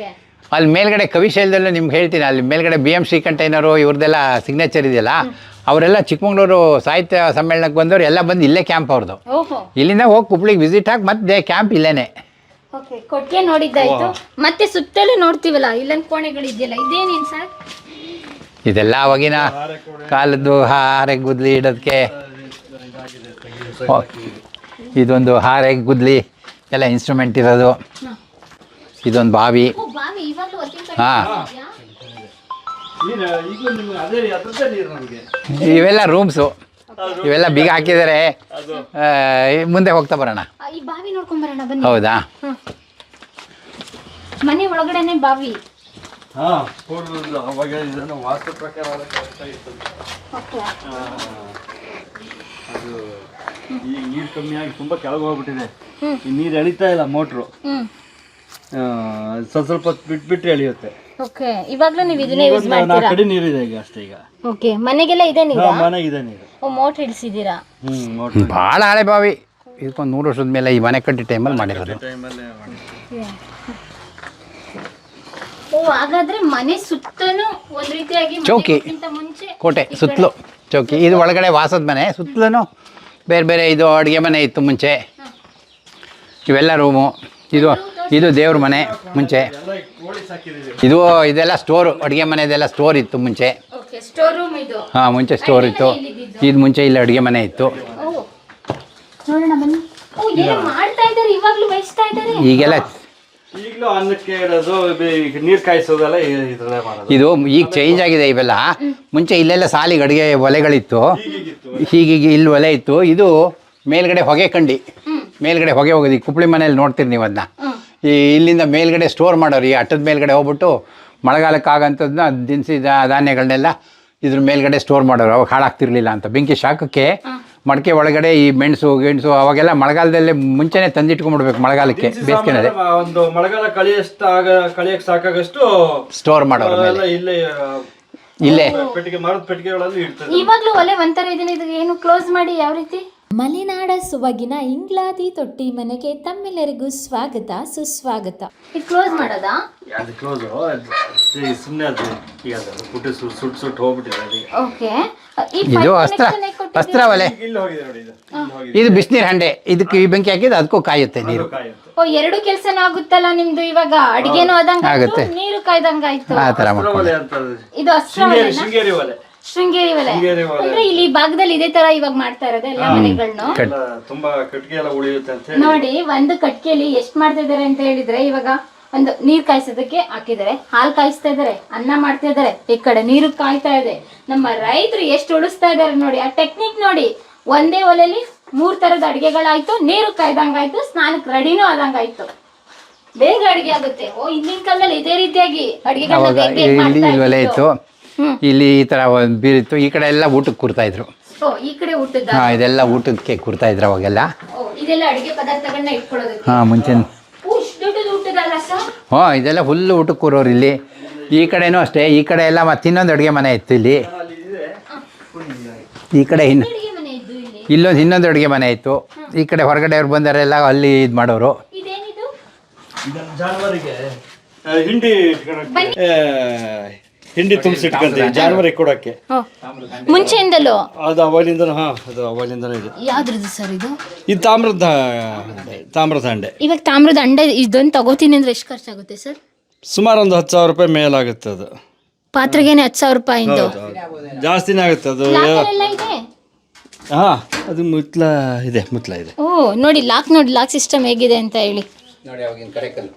ಅಲ್ಲಿ ಮೇಲ್ಗಡೆ ಕವಿಶೈಲದಲ್ಲೂ ನಿಮ್ಗೆ ಹೇಳ್ತೀನಿ, ಅಲ್ಲಿ ಮೇಲ್ಗಡೆ BM ಶ್ರೀಕಂಠಯ್ಯನವರು ಇವ್ರದ್ದೆಲ್ಲ ಸಿಗ್ನೇಚರ್ ಇದೆಯಲ್ಲ, ಅವರೆಲ್ಲ ಚಿಕ್ಕಮಂಗ್ಳೂರು ಸಾಹಿತ್ಯ ಸಮ್ಮೇಳನಕ್ಕೆ ಬಂದವರು ಎಲ್ಲ ಬಂದು ಇಲ್ಲೇ ಕ್ಯಾಂಪ್ ಅವ್ರದ್ದು. ಇಲ್ಲಿಂದ ಹೋಗಿ ಕುಪ್ಪಳಿಗೆ ವಿಸಿಟ್ ಹಾಕಿ ಮತ್ತೆ ಕ್ಯಾಂಪ್ ಇಲ್ಲೇನೆ. ಕೊಟ್ಟಿಗೆ ನೋಡಿದ್ದಾಯ್ತು. ಮತ್ತೆ ಸುತ್ತಲೂ ನೋಡ್ತೀವಲ್ಲ, ಇಲ್ಲೊಂದು ಕೋಣೆಗಳಿದೆಯಲ್ಲ, ಇದೇನೇನು ಸರ್? ಇದೆಲ್ಲ ಅವಾಗಿನ ಕಾಲದ್ದು ಹಾರೆ ಗುದ್ಲಿ ಇಡೋದಕ್ಕೆ. ಇದೊಂದು ಹಾರೆ ಗುದ್ಲಿ ಎಲ್ಲ ಇನ್ಸ್ಟ್ರೂಮೆಂಟ್ ಇರೋದು. ಇದೊಂದು ಬಾವಿ. ಹಾಂ, ಇವೆಲ್ಲ ರೂಮ್ಸು, ಇವೆಲ್ಲ ಬೀಗ ಹಾಕಿದ್ದಾರೆ. ಮುಂದೆ ಹೋಗ್ತಾ ಬರೋಣ. ಹೌದಾ? ಮನೆ ಒಳಗಡೆನೆ ಬಾವಿ. ವಾಸ್ತು ಪ್ರಕಾರ ಈಗ ನೀರು ಕಮ್ಮಿ ಆಗಿ ತುಂಬಾ ಕೆಳಗೆ ಹೋಗ್ಬಿಟ್ಟಿದೆ. ಈ ನೀರು ಎಳಿತಾ ಇಲ್ಲ ಮೋಟ್ರು, ಸ್ವಲ್ಪ ಬಿಟ್ಬಿಟ್ಟು ಎಳಿಯುತ್ತೆ. ಓಕೆ. ಇವಾಗ್ಲೂ ನೀವು ಇದನ್ನೇ ಯೂಸ್ ಮಾಡ್ತೀರಾ? ಕಡೆ ನೀರಿದೆ ಈಗ ಅಷ್ಟೇ. ಈಗ ಓಕೆ. ಮನೆಗೆಲ್ಲ ಇದೆ ನೀರು? ಮನೆಗಿದೆ ನೀರು. ಮೋಟರ್ ಇಳಿಸಿದ್ದೀರಾ? ಭಾಳ ಹಳೆ ಬಾವಿ, ಇದಕ್ಕೊಂದು 100 ವರ್ಷದ ಮೇಲೆ ಈ ಮನೆ ಕಟ್ಟಿ ಟೈಮಲ್ಲಿ ಮಾಡಿರೋದು. ಹಾಗಾದ್ರೆ ಮನೆ ಸುತ್ತಲೂ ಒಂದ್ ರೀತಿಯಾಗಿ ಚೌಕಿ, ಕೋಟೆ ಸುತ್ತಲೂ ಚೌಕಿ. ಇದು ಒಳಗಡೆ ವಾಸದ ಮನೆ, ಸುತ್ತಲೂ ಬೇರೆ ಬೇರೆ. ಇದು ಅಡುಗೆ ಮನೆ ಇತ್ತು ಮುಂಚೆ, ಇವೆಲ್ಲ ರೂಮು. ಇದು ದೇವ್ರ ಮನೆ ಮುಂಚೆ. ಇದೆಲ್ಲ ಸ್ಟೋರು, ಅಡುಗೆ ಮನೆದೆಲ್ಲ ಸ್ಟೋರ್ ಇತ್ತು ಮುಂಚೆ. ಹಾಂ, ಮುಂಚೆ ಸ್ಟೋರ್ ಇತ್ತು. ಇದು ಮುಂಚೆ ಇಲ್ಲಿ ಅಡುಗೆ ಮನೆ ಇತ್ತು. ಈಗೆಲ್ಲ ಈಗಲೂ ಅನ್ನಕ್ಕೆ ಇಡೋದು, ನೀರು ಕಾಯಿಸೋದೆಲ್ಲ ಇದ್ರಲ್ಲೇ ಮಾಡೋದು. ಇದು ಈಗ ಚೇಂಜ್ ಆಗಿದೆ. ಇವೆಲ್ಲ ಮುಂಚೆ ಇಲ್ಲೆಲ್ಲ ಸಾಲಿಗೆ ಅಡುಗೆ ಒಲೆಗಳಿತ್ತು, ಹೀಗೀಗ ಇಲ್ಲಿ ಒಲೆ ಇತ್ತು. ಇದು ಮೇಲ್ಗಡೆ ಹೊಗೆ ಕಂಡಿ, ಮೇಲ್ಗಡೆ ಹೊಗೆ ಹೋಗೋದು. ಈ ಕುಪ್ಪಳಿ ಮನೇಲಿ ನೋಡ್ತೀರಿ ನೀವು ಅದನ್ನ. ಈ ಇಲ್ಲಿಂದ ಮೇಲ್ಗಡೆ ಸ್ಟೋರ್ ಮಾಡೋರು, ಈ ಅಟ್ಟದ ಮೇಲ್ಗಡೆ ಹೋಗ್ಬಿಟ್ಟು ಮಳೆಗಾಲಕ್ಕಾಗಂಥದ್ದನ್ನ ದಿನಸಿ ಧಾನ್ಯಗಳನ್ನೆಲ್ಲ ಇದ್ರ ಮೇಲ್ಗಡೆ ಸ್ಟೋರ್ ಮಾಡೋರು. ಅವಾಗ ಹಾಳಾಗ್ತಿರ್ಲಿಲ್ಲ ಅಂತ. ಬೆಂಕಿ ಶಾಖಕ್ಕೆ ಮಡಕೆ ಒಳಗಡೆ ಈ ಮೆಣಸು ಗೆಣಸು ಅವಾಗೆಲ್ಲ ಮಳೆಗಾಲದಲ್ಲೇ ಮುಂಚೆನೆ ತಂದಿಟ್ಕೊಂಡ್ಬಿಡ್ಬೇಕು, ಮಳೆಗಾಲಕ್ಕೆ ಬೇಸಿಗೆನಲ್ಲಿ ಒಂದು ಮಳೆಗಾಲ ಕಳಿಯಕ್ಕೆ ಸಾಕಾಗಷ್ಟು ಸ್ಟೋರ್ ಮಾಡೋರು. ಇಲ್ಲೇ ಪೆಟ್ಟಿಗೆ ಮರದ ಪೆಟ್ಟಿಗೆಗಳಲ್ಲಿ ಇರ್ತದೆ. ಇವಾಗಲೂ ಒಲೆ ಒಂಥರ ಇದನ್ನ, ಇದು ಏನು ಕ್ಲೋಸ್ ಮಾಡಿ ಯಾವ ರೀತಿ? ಮಲೆನಾಡ ಸೊಬಗಿನ ಇಂಗ್ಲಾದಿ ತೊಟ್ಟಿ ಮನೆಗೆ ತಮ್ಮೆಲ್ಲರಿಗೂ ಸ್ವಾಗತ ಸುಸ್ವಾಗತ. ಇದು ಕ್ಲೋಸ್ ಮಾಡೋದಾ? ಅದು ಕ್ಲೋಸ್ ಸುಮ್ಮನೆ ಅದು ಈಗ ಅದು ಪುಟ್ಟಿ ಸುಟ್ಟು ಹೋಗ್ಬಿಟ್ಟಿದೆ. ಓಕೆ. ಇದು ಅಸ್ತ್ರ ಒಲೆ. ಇದು ಬಿಸಿನೀರು ಹಂಡೆ. ಇದಕ್ಕೆ ಈ ಬೆಂಕಿ ಹಾಕಿದ್ರೆ ಅದಕ್ಕೂ ಕಾಯುತ್ತೆ ನೀರು. ಎರಡು ಕೆಲಸನೂ ಆಗುತ್ತಲ್ಲ ನಿಮ್ದು. ಇವಾಗ ಅಡಿಗೆನೂ ಆಗುತ್ತೆ, ನೀರು ಕಾಯ್ದಂಗ ಆಯ್ತು. ಆ ಥರ ಮಾಡ್ಕೊಳ್ಳಿ. ಇದು ಅಸ್ತ್ರ ಒಲೆ, ಶೃಂಗೇರಿ ಒಲೆ. ಅಂದ್ರೆ ಇಲ್ಲಿ ಭಾಗದಲ್ಲಿ ಇದೇ ತರ ಇವಾಗ ಮಾಡ್ತಾ ಇರೋದು ಎಲ್ಲ ಮನೆಗಳನ್ನು. ತುಂಬಾ ಕಟ್ಟಿಗೆ ಎಲ್ಲ ಉಳಿಯುತ್ತೆ ಅಂತ ನೋಡಿ, ಒಂದು ಕಟ್ಟಿಗೆಯಲ್ಲಿ ಎಷ್ಟು ಮಾಡ್ತಾ ಇದಾರೆ ಅಂತ ಹೇಳಿದ್ರೆ, ಇವಾಗ ಒಂದು ನೀರ್ ಕಾಯಿಸೋದಕ್ಕೆ ಹಾಕಿದ್ದಾರೆ, ಹಾಲು ಕಾಯಿಸ್ತಾ ಇದಾರೆ, ಅನ್ನ ಮಾಡ್ತಾ ಇದಾರೆ, ಈ ಕಡೆ ನೀರು ಕಾಯ್ತಾ ಇದೆ. ನಮ್ಮ ರೈತರು ಎಷ್ಟು ಉಳಿಸ್ತಾ ಇದಾರೆ ನೋಡಿ, ಆ ಟೆಕ್ನಿಕ್ ನೋಡಿ. ಒಂದೇ ಒಲೆಯಲ್ಲಿ 3 ತರದ ಅಡಿಗೆಗಳಾಯ್ತು, ನೀರು ಕಾಯ್ದಂಗಾಯ್ತು, ಸ್ನಾನಕ್ಕೆ ರೆಡಿನೂ ಆದಂಗಾಯ್ತು, ಬೇಗ ಅಡಿಗೆ ಆಗುತ್ತೆ. ಹಿಂದಿನ ಕಾಲದಲ್ಲಿ ಇದೇ ರೀತಿಯಾಗಿ ಅಡಿಗೆಗಳನ್ನ ಬೇಗ ಬೇಗ ಇಲ್ಲಿ ಮಾಡ್ತಾ ಒಲೆ ಇದ್ರು. ಇತ್ತು, ಇಲ್ಲಿ ಈ ತರ ಒಂದು ಬೀರಿತ್ತು, ಈ ಕಡೆ ಎಲ್ಲ ಊಟಕ್ಕೆ ಕೂರ್ತಾ ಇದ್ರು. ಈ ಕಡೆ ಊಟದ ಇದೆಲ್ಲ ಊಟಕ್ಕೆ ಕೂರ್ತಾ ಇದ್ರು ಅವಾಗೆಲ್ಲ. ಇದೆಲ್ಲ ಅಡಿಗೆ ಪದಾರ್ಥಗಳನ್ನ ಇಟ್ಕೊಳ್ಳೋದಕ್ಕೆ. ಮುಂಚೆ ದೊಡ್ಡದು ಊಟದಲ್ಲ ಸರ್? ಇದೆಲ್ಲ ಫುಲ್ ಊಟಕ್ಕೆ ಕೂರೋರು ಇಲ್ಲಿ. ಈ ಕಡೆನೂ ಅಷ್ಟೇ, ಈ ಕಡೆ ಎಲ್ಲ ಮತ್ತೆ ಇನ್ನೊಂದು ಅಡುಗೆ ಮನೆ ಇತ್ತು ಇಲ್ಲಿ. ಈ ಕಡೆ ಅಡಿಗೆ ಮನೆ ಇದ್ದು ಇಲ್ಲಿ. ಇನ್ನೊಂದು ಅಡುಗೆ ಮನೆ ಇತ್ತು. ಈ ಕಡೆ ಹೊರಗಡೆ ಅವ್ರು ಬಂದಾರೆಲ್ಲ ಅಲ್ಲಿ ಇದು ಮಾಡೋರು. ಇದೇನಿದು? ಜಾನುವಾರಿಗೆ ಹಿಂಡಿ ತುಂಬಿಸಿಟ್ಕೊಂತೀವಿ ಜಾನುವಾರಿಗೆ ಕೊಡಕ್ಕೆ. ಮುಂಚೆಯಿಂದಲೂ ಅದು ಅವಾಗಿಂದನೇ ಇದೆ. ಯಾವ್ದ್ರದ್ದು ಸರ್ ಇದು? ಇದು ತಾಮ್ರದ ಹಂಡೆ. ಇವಾಗ ತಾಮ್ರದ ಅಂಡೆ ಇದೊಂದು ತಗೋತೀನಿ ಅಂದ್ರೆ ಎಷ್ಟು ಖರ್ಚಾಗುತ್ತೆ ಸರ್? ಸುಮಾರು ಒಂದು 10,000 ರೂಪಾಯಿ ಮೇಲಾಗುತ್ತೆ. ಅದು ಪಾತ್ರೆಗೇನೆ 10,000 ರೂಪಾಯಿಂದ ಜಾಸ್ತಿನೇ ಆಗುತ್ತೆ ಅದು. ಇದೆ. ಅದು ಮುತ್ಲ ಇದೆ. ನೋಡಿ ಲಾಕ್ ಸಿಸ್ಟಮ್ ಹೇಗಿದೆ ಅಂತ ಹೇಳಿ. ನೋಡಿ ಅವಾಗಿನ ಕರೆಕಲ್ಲು.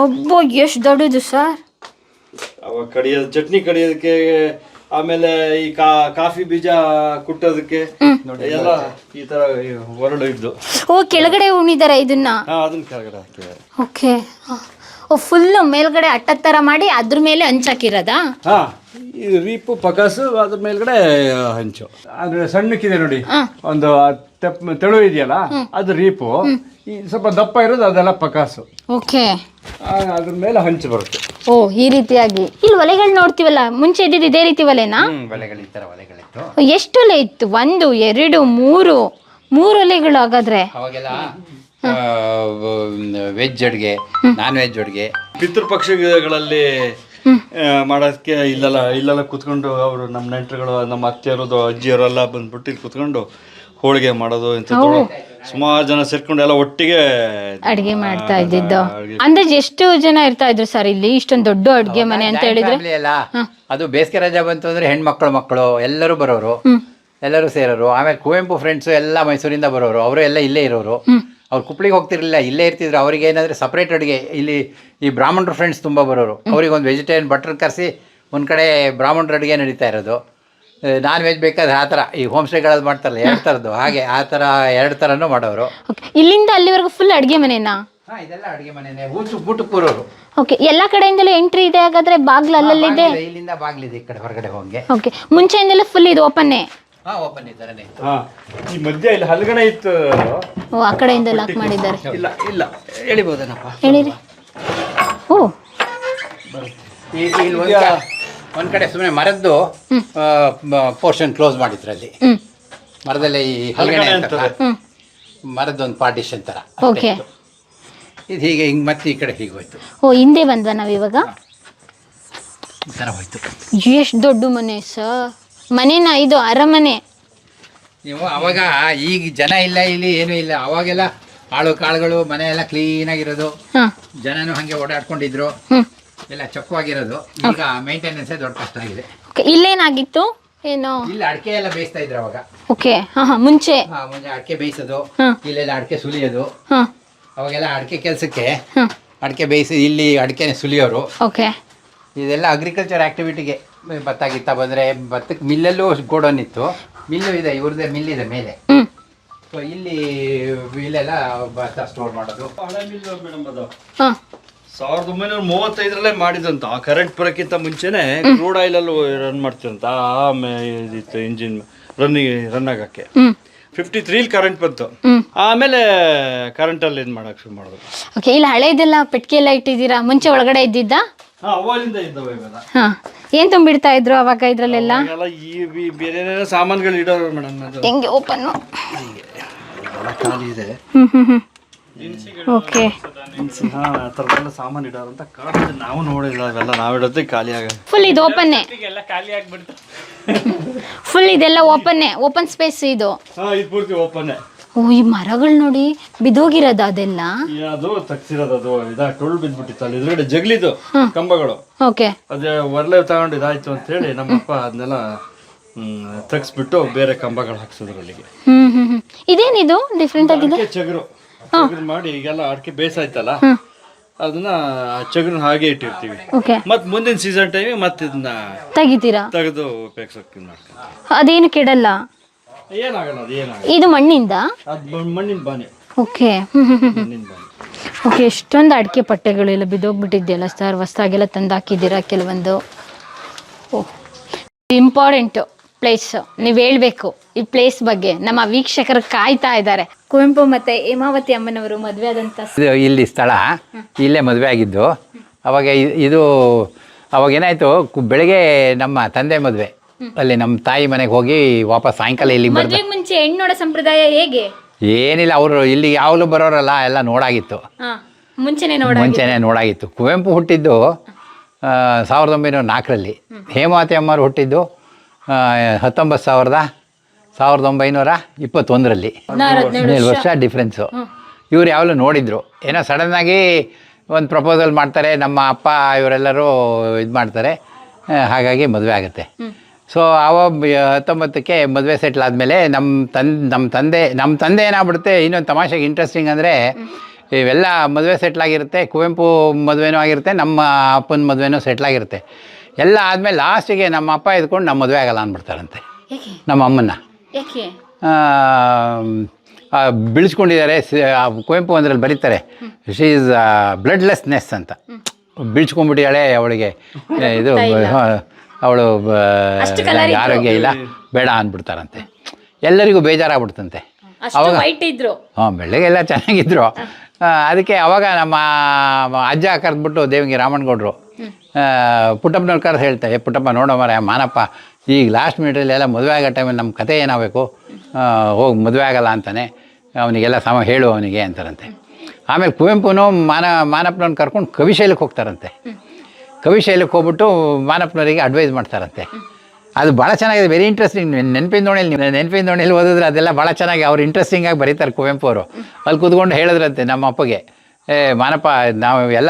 ಅಬ್ಬೋ ಎಷ್ಟು ದೊಡ್ಡದು ಸರ್. ಅವಾಗ ಕಡಿಯೋದು, ಚಟ್ನಿ ಕಡಿಯೋದಕ್ಕೆ, ಆಮೇಲೆ ಈ ಕಾಫಿ ಬೀಜ ಕುಟ್ಟೋದಕ್ಕೆ ಎಲ್ಲ ಈ ತರ ಒರಳು ಇದ್ದು. ಕೆಳಗಡೆ ಉಣಿದಾರೆ ಇದನ್ನ. ಅದನ್ನ ಕೆಳಗಡೆ ಹಾಕಿದ್ದಾರೆ. ಓಕೆ. ಫುಲ್ ಮೇಲ್ಗಡೆ ಅಟ್ಟದ ತರ ಮಾಡಿ ಅದ್ರ ಮೇಲೆ ಹಂಚಾಕಿರೋದಾ? ಇದು ರೀಪು ಪಕಾಸು, ಅದ್ರ ಮೇಲ್ಗಡೆ ಹಂಚು. ಅಂದ್ರೆ ಸಣ್ಣಕ್ಕಿದೆ ನೋಡಿ, ಒಂದು ತೆಳು ಇದೆಯಲ್ಲ ಅದು ರೀಪು, ಈ ಸ್ವಲ್ಪ ದಪ್ಪ ಇರೋದು ಅದೆಲ್ಲ ಪಕಾಸು. ಓಕೆ. ಅದ್ರ ಮೇಲೆ ಹಂಚು ಬರುತ್ತೆ. ಈ ರೀತಿಯಾಗಿ ಇಲ್ಲಿ ಒಲೆಗಳು ನೋಡ್ತೀವಲ್ಲ, ಮುಂಚೆ ಇದ್ದಿದ್ದು ಇದೇ ರೀತಿ ಒಲೆನಾ? ಒಲೆಗಳು ಈ ಥರ ಒಲೆಗಳಿತ್ತು. ಎಷ್ಟು ಒಲೆ ಇತ್ತು? 1 2 3 ಒಲೆಗಳು. ಹಾಗಾದ್ರೆ ಅವಾಗೆಲ್ಲ ವೆಜ್ ಅಡುಗೆ, ನಾನ್ ವೆಜ್ ಅಡುಗೆ, ಪಿತೃಪಕ್ಷಗಳಲ್ಲಿ ಮಾಡೋದಕ್ಕೆ ಇಲ್ಲೆಲ್ಲ ಕುತ್ಕೊಂಡು ಅವರು ನಮ್ಮ ನೆಂಟರುಗಳು, ನಮ್ಮ ಅತ್ತೆಯರದು, ಅಜ್ಜಿಯವರೆಲ್ಲ ಬಂದ್ಬಿಟ್ಟು ಇಲ್ಲಿ ಕುತ್ಕೊಂಡು ಹೋಳಿಗೆ ಮಾಡೋದು ಇಂಥದ್ದು. ಸುಮಾರು ಜನ ಸೇರ್ಕೊಂಡು ಎಲ್ಲ ಒಟ್ಟಿಗೆ ಅಡಿಗೆ ಮಾಡ್ತಾ ಇದ್ದಿದ್ದು. ಅಂದಾಜು ಎಷ್ಟು ಜನ ಇರ್ತಾ ಇದ್ರು ಸರ್ ಇಲ್ಲಿ? ಇಷ್ಟೊಂದು ದೊಡ್ಡ ಅಡ್ಗೆ ಮನೆ ಅಂತ ಹೇಳಿದ್ರೆ ಅದು ಬೇಸಿಗೆ ರಜೆ ಬಂತು ಅಂದ್ರೆ ಮಕ್ಕಳು ಎಲ್ಲರೂ ಬರೋರು, ಎಲ್ಲರೂ ಸೇರೋರು. ಆಮೇಲೆ ಕುವೆಂಪು ಫ್ರೆಂಡ್ಸು ಎಲ್ಲ ಮೈಸೂರಿಂದ ಬರೋರು, ಅವರು ಎಲ್ಲ ಇಲ್ಲೇ ಇರೋರು. ಅವ್ರು ಕುಪ್ಪಳಿಗೆ ಹೋಗ್ತಿರ್ಲಿಲ್ಲ, ಇಲ್ಲೇ ಇರ್ತಿದ್ರು. ಅವ್ರಿಗೆ ಏನಾದರೆ ಸಪ್ರೇಟ್ ಅಡುಗೆ. ಇಲ್ಲಿ ಈ ಬ್ರಾಹ್ಮಣರು ಫ್ರೆಂಡ್ಸ್ ತುಂಬ ಬರೋರು. ಅವ್ರಿಗೆ ಒಂದು ವೆಜಿಟೇರಿಯನ್ ಭಟ್ರು ಕರೆಸಿ ಒಂದು ಕಡೆ ಬ್ರಾಹ್ಮಣರ ಅಡುಗೆ ನಡೀತಾ ಇರೋದು. ನಾನ್ ವೆಜ್ ಬೇಕಾದ್ರೆ ಆ ಥರ ಈ ಹೋಮ್ ಸ್ಟೇಗಳಲ್ಲಿ ಮಾಡ್ತಾರಲ್ಲ 2 ಥರದ್ದು, ಹಾಗೆ ಆ ಥರ 2 ಥರನೂ ಮಾಡೋರು. ಇಲ್ಲಿಂದ ಅಲ್ಲಿವರೆಗೂ ಫುಲ್ ಅಡುಗೆ ಮನೆನಾ? ಇದೆಲ್ಲ ಅಡುಗೆ ಮನೆನೇ, ಊಟಕ್ಕೆ ಕೂರೋರು. ಓಕೆ. ಎಲ್ಲ ಕಡೆಯಿಂದಲೂ ಎಂಟ್ರಿ ಇದೆ ಹಾಗಾದ್ರೆ? ಬಾಗ್ಲು ಅಲ್ಲಲ್ಲಿದೆ? ಇಲ್ಲಿಂದ ಬಾಗ್ಲಿದೆ ಈ ಕಡೆ ಹೊರಗಡೆ ಹೋಗಿ. ಓಕೆ. ಮುಂಚೆಯಿಂದಲೂ ಫುಲ್ ಇದು ಓಪನ್ನೇ? ಓಪನ್ ಈ ಥರನೇ ಇತ್ತು. ಈ ಮಧ್ಯೆ ಇಲ್ಲಿ ಹಲಗಣೆ ಇತ್ತು. ಆ ಕಡೆಯಿಂದ ಲಾಕ್ ಮಾಡಿದ್ದಾರೆ. ಇಲ್ಲ ಎಳಿಬೋದೇನಪ್ಪ? ಹೇಳಿರಿ. ಒಂದ್ ಕಡೆ ಸುಮ್ಮನೆ ಮರದ್ದು ಪೋರ್ಷನ್ ಕ್ಲೋಸ್ ಮಾಡಿದ್ರು ಅಲ್ಲಿ. ಮರದಲ್ಲೇ ಈ ಹಲಗಣೆ ಅಂತಾರಲ್ಲ, ಮರದ್ದೊಂದು ಪಾರ್ಟಿಷನ್ ತರ. ಓಕೆ. ಇದು ಹೀಗೆ ಹಿಂಗೆ ಮತ್ತೆ ಈ ಕಡೆ ಹೀಗೆ ಹೋಯ್ತು. ಹಿಂದೆ ಬಂದ್ವಾ ನಾವು ಇವಾಗ? ಈ ಥರ ಹೋಯ್ತು. ಎಷ್ಟು ದೊಡ್ಡ ಮನೆ ಸರ್. ಮನೆನಾ ಇದು? ಅರಮನೆ. ನೀವು ಅವಾಗ ಈಗ ಜನ ಇಲ್ಲ, ಇಲ್ಲಿ ಏನೂ ಇಲ್ಲ. ಅವಾಗೆಲ್ಲ ಕಾಳುಗಳು ಮನೆ ಎಲ್ಲ ಕ್ಲೀನಾಗಿರೋದು, ಜನನು ಹಾಗೆ ಓಡಾಡ್ಕೊಂಡಿದ್ರು, ಎಲ್ಲ ಚೊಕ್ಕವಾಗಿರೋದು. ಈಗ ಮೇಂಟೆನೆನ್ಸೇ ದೊಡ್ಡ ಕಷ್ಟ ಆಗಿದೆ. ಇಲ್ಲೇನಾಗಿತ್ತು ಏನೋ? ಇಲ್ಲಿ ಅಡಿಕೆ ಎಲ್ಲ ಬೇಯಿಸ್ತಾ ಇದ್ರು ಅವಾಗ. ಓಕೆ. ಮುಂಚೆ ಅಡಿಕೆ ಬೇಯಿಸೋದು, ಇಲ್ಲೆಲ್ಲ ಅಡಿಕೆ ಸುಲಿಯೋದು. ಅವಾಗೆಲ್ಲ ಅಡಿಕೆ ಕೆಲಸಕ್ಕೆ ಅಡಿಕೆ ಬೇಯಿಸಿ ಇಲ್ಲಿ ಅಡಿಕೆನೆ ಸುಲಿಯೋರು. ಓಕೆ. ಇದೆಲ್ಲ ಅಗ್ರಿಕಲ್ಚರ್ ಆಕ್ಟಿವಿಟಿಗೆ. ಭತ್ತ ಗಿತ್ತ ಬಂದರೆ ಭತ್ತಕ್ಕೆ ಮಿಲ್ಲಲ್ಲೂ ಗೋಡೌನ್ ಇತ್ತು. ಮಿಲ್ಲು ಇದೆ, ಇವ್ರದ್ದೇ ಮಿಲ್ ಇದೆ ಮೇಲೆ. ಸೊ ಇಲ್ಲಿ ಇಲ್ಲೆಲ್ಲ ಭತ್ತ ಸ್ಟೋರ್ ಮಾಡೋದು. ಹಳೆ ಮಿಲ್ ಮೇಡಮ್ ಅದು 1935ರಲ್ಲೇ ಮಾಡಿದಂತ. ಕರೆಂಟ್ ಬರೋಕ್ಕಿಂತ ಮುಂಚೆನೆ ಕ್ರೂಡ್ ಆಯಿಲ್ ಅಲ್ಲಿ ರನ್ ಮಾಡ್ತಿರಂತ. ಇದಿತ್ತು ಇಂಜಿನ್ ರನ್ ಆಗಕ್ಕೆ. 53 ಕರೆಂಟ್ ಬಂತು. ಆಮೇಲೆ ಕರೆಂಟ್ ಅಲ್ಲಿ ಏನ್ ಮಾಡಕ್ ಶುರು ಮಾಡೋದು. ಓಕೆ. ಇಲ್ಲಿ ಹಳೇದೆಲ್ಲ ಪೆಟ್ಟಿಗೆ ಎಲ್ಲ ಇಟ್ಟಿದ್ದೀರಾ? ಮುಂಚೆ ಒಳಗಡೆ ಇದ್ದಿದ್ದ? ಅವಾಗಿಂದ ಇದ್ದಾವೆ ಇವೆಲ್ಲ. ಏನ್ ತುಂಬಿಡ್ತಾ ಇದ್ರು ಅವಾಗ ಇದ್ರಲ್ಲೆಲ್ಲ? ಈ ಬೇರೆ ಸಾಮಾನುಗಳು ಇಡೋರು ಮೇಡಮ್. ಅದು ಹೆಂಗೆ ಓಪನ್? ಖಾಲಿ ಇದೆ. ಓಕೆ. ಆ ಥರದ್ದೆಲ್ಲ ಸಾಮಾನು ಇಡೋರು ಅಂತ ಕಾಣಿಸ್ತದೆ. ನಾವು ನೋಡಿಲ್ಲ ಅವೆಲ್ಲ, ನಾವು ಇಡೋದೇ ಖಾಲಿ ಆಗ ಫುಲ್ ಇದು ಓಪನ್ನೇ? ಖಾಲಿ ಆಗ್ಬಿಡ್ತು. ಫುಲ್ ಇದೆಲ್ಲ ಓಪನ್ನೇ, ಓಪನ್ ಸ್ಪೇಸ್ ಇದು? ಇದು ಪೂರ್ತಿ ಓಪನ್ನೇ. ಈ ಮರಗಳು ನೋಡಿ ಬಿದ್ದೋಗಿರೋದು ಅದೆಲ್ಲ? ಅದು ತಗ್ಸಿರೋದು. ಅದು ಟೊಳ್ಳು ಬಿದ್ಬಿಟ್ಟಿತ್ತು ಅಲ್ಲಿ ಎದುರುಗಡೆ ಜಗ್ಲಿದು ಕಂಬಗಳು. ಓಕೆ. ಅದೇ ಒರ್ಲೆ ತಗೊಂಡು ಇದಾಯ್ತು ಅಂತ ಹೇಳಿ ನಮ್ಮಪ್ಪ ಅದನ್ನೆಲ್ಲ ತಗ್ಸ್ಬಿಟ್ಟು ಬೇರೆ ಕಂಬಗಳು ಹಾಕ್ಸಿದ್ರು ಅಲ್ಲಿಗೆ. ಇದೇನಿದು ಡಿಫ್ರೆಂಟ್ ಆಗಿದೆ? ಚಗರು ಮಾಡಿ ಈಗೆಲ್ಲ ಅಡಿಕೆ ಬೇಸಾಯ್ತಲ್ಲ, ಅದನ್ನ ಚಗರನ್ನ ಹಾಗೆ ಇಟ್ಟಿರ್ತೀವಿ. ಓಕೆ. ಮತ್ತೆ ಮುಂದಿನ ಸೀಸನ್ ಟೈಮಿಗೆ ಮತ್ತೆ ಇದನ್ನ ತೆಗಿತೀರಾ? ತೆಗೆದು ಉಪಯೋಗಿಸೋಕೆ ಮಾಡ್ತೀವಿ. ಅದೇನು ಕೆಡಲ್ಲ? ಏನಾಗಲ್ಲ, ಅದು ಏನಾಗಲ್ಲ. ಇದು ಮಣ್ಣಿಂದ? ಅದು ಮಣ್ಣಿನ ಬಾನೆ. ಓಕೆ. ಮಣ್ಣಿನ ಬಾನೆ. ಓಕೆ. ಎಷ್ಟೊಂದು ಅಡಿಕೆ ಪಟ್ಟೆಗಳೆಲ್ಲ ಬಿದ್ದೋಗ್ಬಿಟ್ಟಿದೆಯಲ್ಲ ಸರ್, ಹೊಸ್ದಾಗೆಲ್ಲ ತಂದು ಹಾಕಿದ್ದೀರಾ ಕೆಲವೊಂದು. ಓಹ್, ಇಂಪಾರ್ಟೆಂಟು ಪ್ಲೇಸ್, ನೀವು ಹೇಳ್ಬೇಕು ಈ ಪ್ಲೇಸ್ ಬಗ್ಗೆ. ನಮ್ಮ ವೀಕ್ಷಕರು ಕಾಯ್ತಾ ಇದ್ದಾರೆ. ಕುವೆಂಪು ಮತ್ತು ಹೇಮಾವತಿ ಅಮ್ಮನವರು ಮದುವೆ ಆದಂಥ ಇಲ್ಲಿ ಸ್ಥಳ, ಇಲ್ಲೇ ಮದುವೆ ಆಗಿದ್ದು. ಅವಾಗ ಇದು ಅವಾಗ ಏನಾಯಿತು, ಬೆಳಗ್ಗೆ ನಮ್ಮ ತಂದೆ ಮದುವೆ, ಅಲ್ಲಿ ನಮ್ಮ ತಾಯಿ ಮನೆಗೆ ಹೋಗಿ ವಾಪಸ್ ಸಾಯಂಕಾಲ ಇಲ್ಲಿಗೆ ಬರ್ತಾರೆ. ಮದುವೆಗೆ ಮುಂಚೆ ಹೆಣ್ಣು ನೋಡೋ ಸಂಪ್ರದಾಯ ಹೇಗೆ? ಏನಿಲ್ಲ, ಅವರು ಇಲ್ಲಿ ಯಾವಾಗಲೂ ಬರೋರಲ್ಲ, ಎಲ್ಲ ನೋಡಾಗಿತ್ತು. ಮುಂಚೆನೇ ನೋಡಾಗಿತ್ತು. ಕುವೆಂಪು ಹುಟ್ಟಿದ್ದು 1904ರಲ್ಲಿ, ಹೇಮಾವತಿ ಅಮ್ಮರು ಹುಟ್ಟಿದ್ದು 1921ರಲ್ಲಿ. 17 ವರ್ಷ ಡಿಫ್ರೆನ್ಸು. ಇವ್ರು ಯಾವಾಗಲೂ ನೋಡಿದ್ರು. ಏನೋ ಸಡನ್ನಾಗಿ ಒಂದು ಪ್ರಪೋಸಲ್ ಮಾಡ್ತಾರೆ, ನಮ್ಮ ಅಪ್ಪ ಇವರೆಲ್ಲರೂ ಇದು ಮಾಡ್ತಾರೆ, ಹಾಗಾಗಿ ಮದುವೆ ಆಗುತ್ತೆ. ಸೊ ಅವಾಗ 19ಕ್ಕೆ ಮದುವೆ ಸೆಟ್ಲ್ ಆದಮೇಲೆ ನಮ್ಮ ತಂದೆ ಏನಾಗ್ಬಿಡುತ್ತೆ, ಇನ್ನೊಂದು ತಮಾಷೆಗೆ ಇಂಟ್ರೆಸ್ಟಿಂಗ್ ಅಂದರೆ, ಇವೆಲ್ಲ ಮದುವೆ ಸೆಟ್ಲಾಗಿರುತ್ತೆ, ಕುವೆಂಪು ಮದುವೆನೂ ಆಗಿರುತ್ತೆ, ನಮ್ಮ ಅಪ್ಪನ ಮದುವೆನೂ ಸೆಟ್ಲಾಗಿರುತ್ತೆ. ಎಲ್ಲ ಆದಮೇಲೆ ಲಾಸ್ಟಿಗೆ ನಮ್ಮ ಅಪ್ಪ ಎದ್ಕೊಂಡು ನಮ್ಮ ಮದುವೆ ಆಗಲ್ಲ ಅಂದ್ಬಿಡ್ತಾರಂತೆ ನಮ್ಮ ಅಮ್ಮನ್ನ. ಬೀಳ್ಸ್ಕೊಂಡಿದ್ದಾರೆ. ಕುವೆಂಪು ಅಂದ್ರಲ್ಲಿ ಬರೀತಾರೆ, ಶಿ ಈಸ್ ಬ್ಲಡ್ಲೆಸ್ನೆಸ್ ಅಂತ. ಬೀಳ್ಸ್ಕೊಂಡ್ಬಿಟ್ಟಿದ್ದಾಳೆ, ಅವಳಿಗೆ ಇದು ಅವಳು ಆರೋಗ್ಯ ಇಲ್ಲ, ಬೇಡ ಅಂದ್ಬಿಡ್ತಾರಂತೆ. ಎಲ್ಲರಿಗೂ ಬೇಜಾರಾಗ್ಬಿಡ್ತಂತೆ. ಅವಾಗ ಬೆಳಗ್ಗೆಲ್ಲ ಚೆನ್ನಾಗಿದ್ರು. ಅದಕ್ಕೆ ಅವಾಗ ನಮ್ಮ ಅಜ್ಜ ಕರೆದ್ಬಿಟ್ಟು ದೇವಂಗಿ ರಾಮಣ್ಣಗೌಡರು ಪುಟ್ಟಪ್ಪನವ್ರ ಕರೆದು ಹೇಳ್ತಾರೆ, ಪುಟ್ಟಪ್ಪ ನೋಡೋ ಮರ ಮಾನಪ್ಪ, ಈಗ ಲಾಸ್ಟ್ ಮಿನಿಟಲ್ಲಿ ಎಲ್ಲ ಮದುವೆ ಆಗೋ ಟೈಮಲ್ಲಿ ನಮ್ಮ ಕತೆ ಏನಾಗಬೇಕು, ಹೋಗಿ ಮದುವೆ ಆಗಲ್ಲ ಅಂತಾನೆ, ಅವನಿಗೆಲ್ಲ ಹೇಳು ಅವನಿಗೆ ಅಂತಾರಂತೆ. ಆಮೇಲೆ ಕುವೆಂಪುನೂ ಮಾನಪ್ಪನವ್ರನ್ನ ಕರ್ಕೊಂಡು ಕವಿಶೈಲಕ್ಕೆ ಹೋಗ್ತಾರಂತೆ. ಕವಿಶೈಲಕ್ಕೆ ಹೋಗ್ಬಿಟ್ಟು ಮಾನಪ್ಪನವರಿಗೆ ಅಡ್ವೈಸ್ ಮಾಡ್ತಾರಂತೆ. ಅದು ಭಾಳ ಚೆನ್ನಾಗಿದೆ, ವೆರಿ ಇಂಟ್ರೆಸ್ಟಿಂಗ್. ನೆನಪಿನ ದೋಣಿಯಲ್ಲಿ ಓದಿದ್ರೆ ಅದೆಲ್ಲ ಭಾಳ ಚೆನ್ನಾಗಿ ಅವ್ರು ಇಂಟ್ರೆಸ್ಟಿಂಗಾಗಿ ಬರೀತಾರೆ ಕುವೆಂಪು ಅವರು. ಅಲ್ಲಿ ಕೂತ್ಕೊಂಡು ಹೇಳಿದ್ರಂತೆ ನಮ್ಮ ಅಪ್ಪಗೆ, ಮಾನಪ್ಪ, ನಾವು ಎಲ್ಲ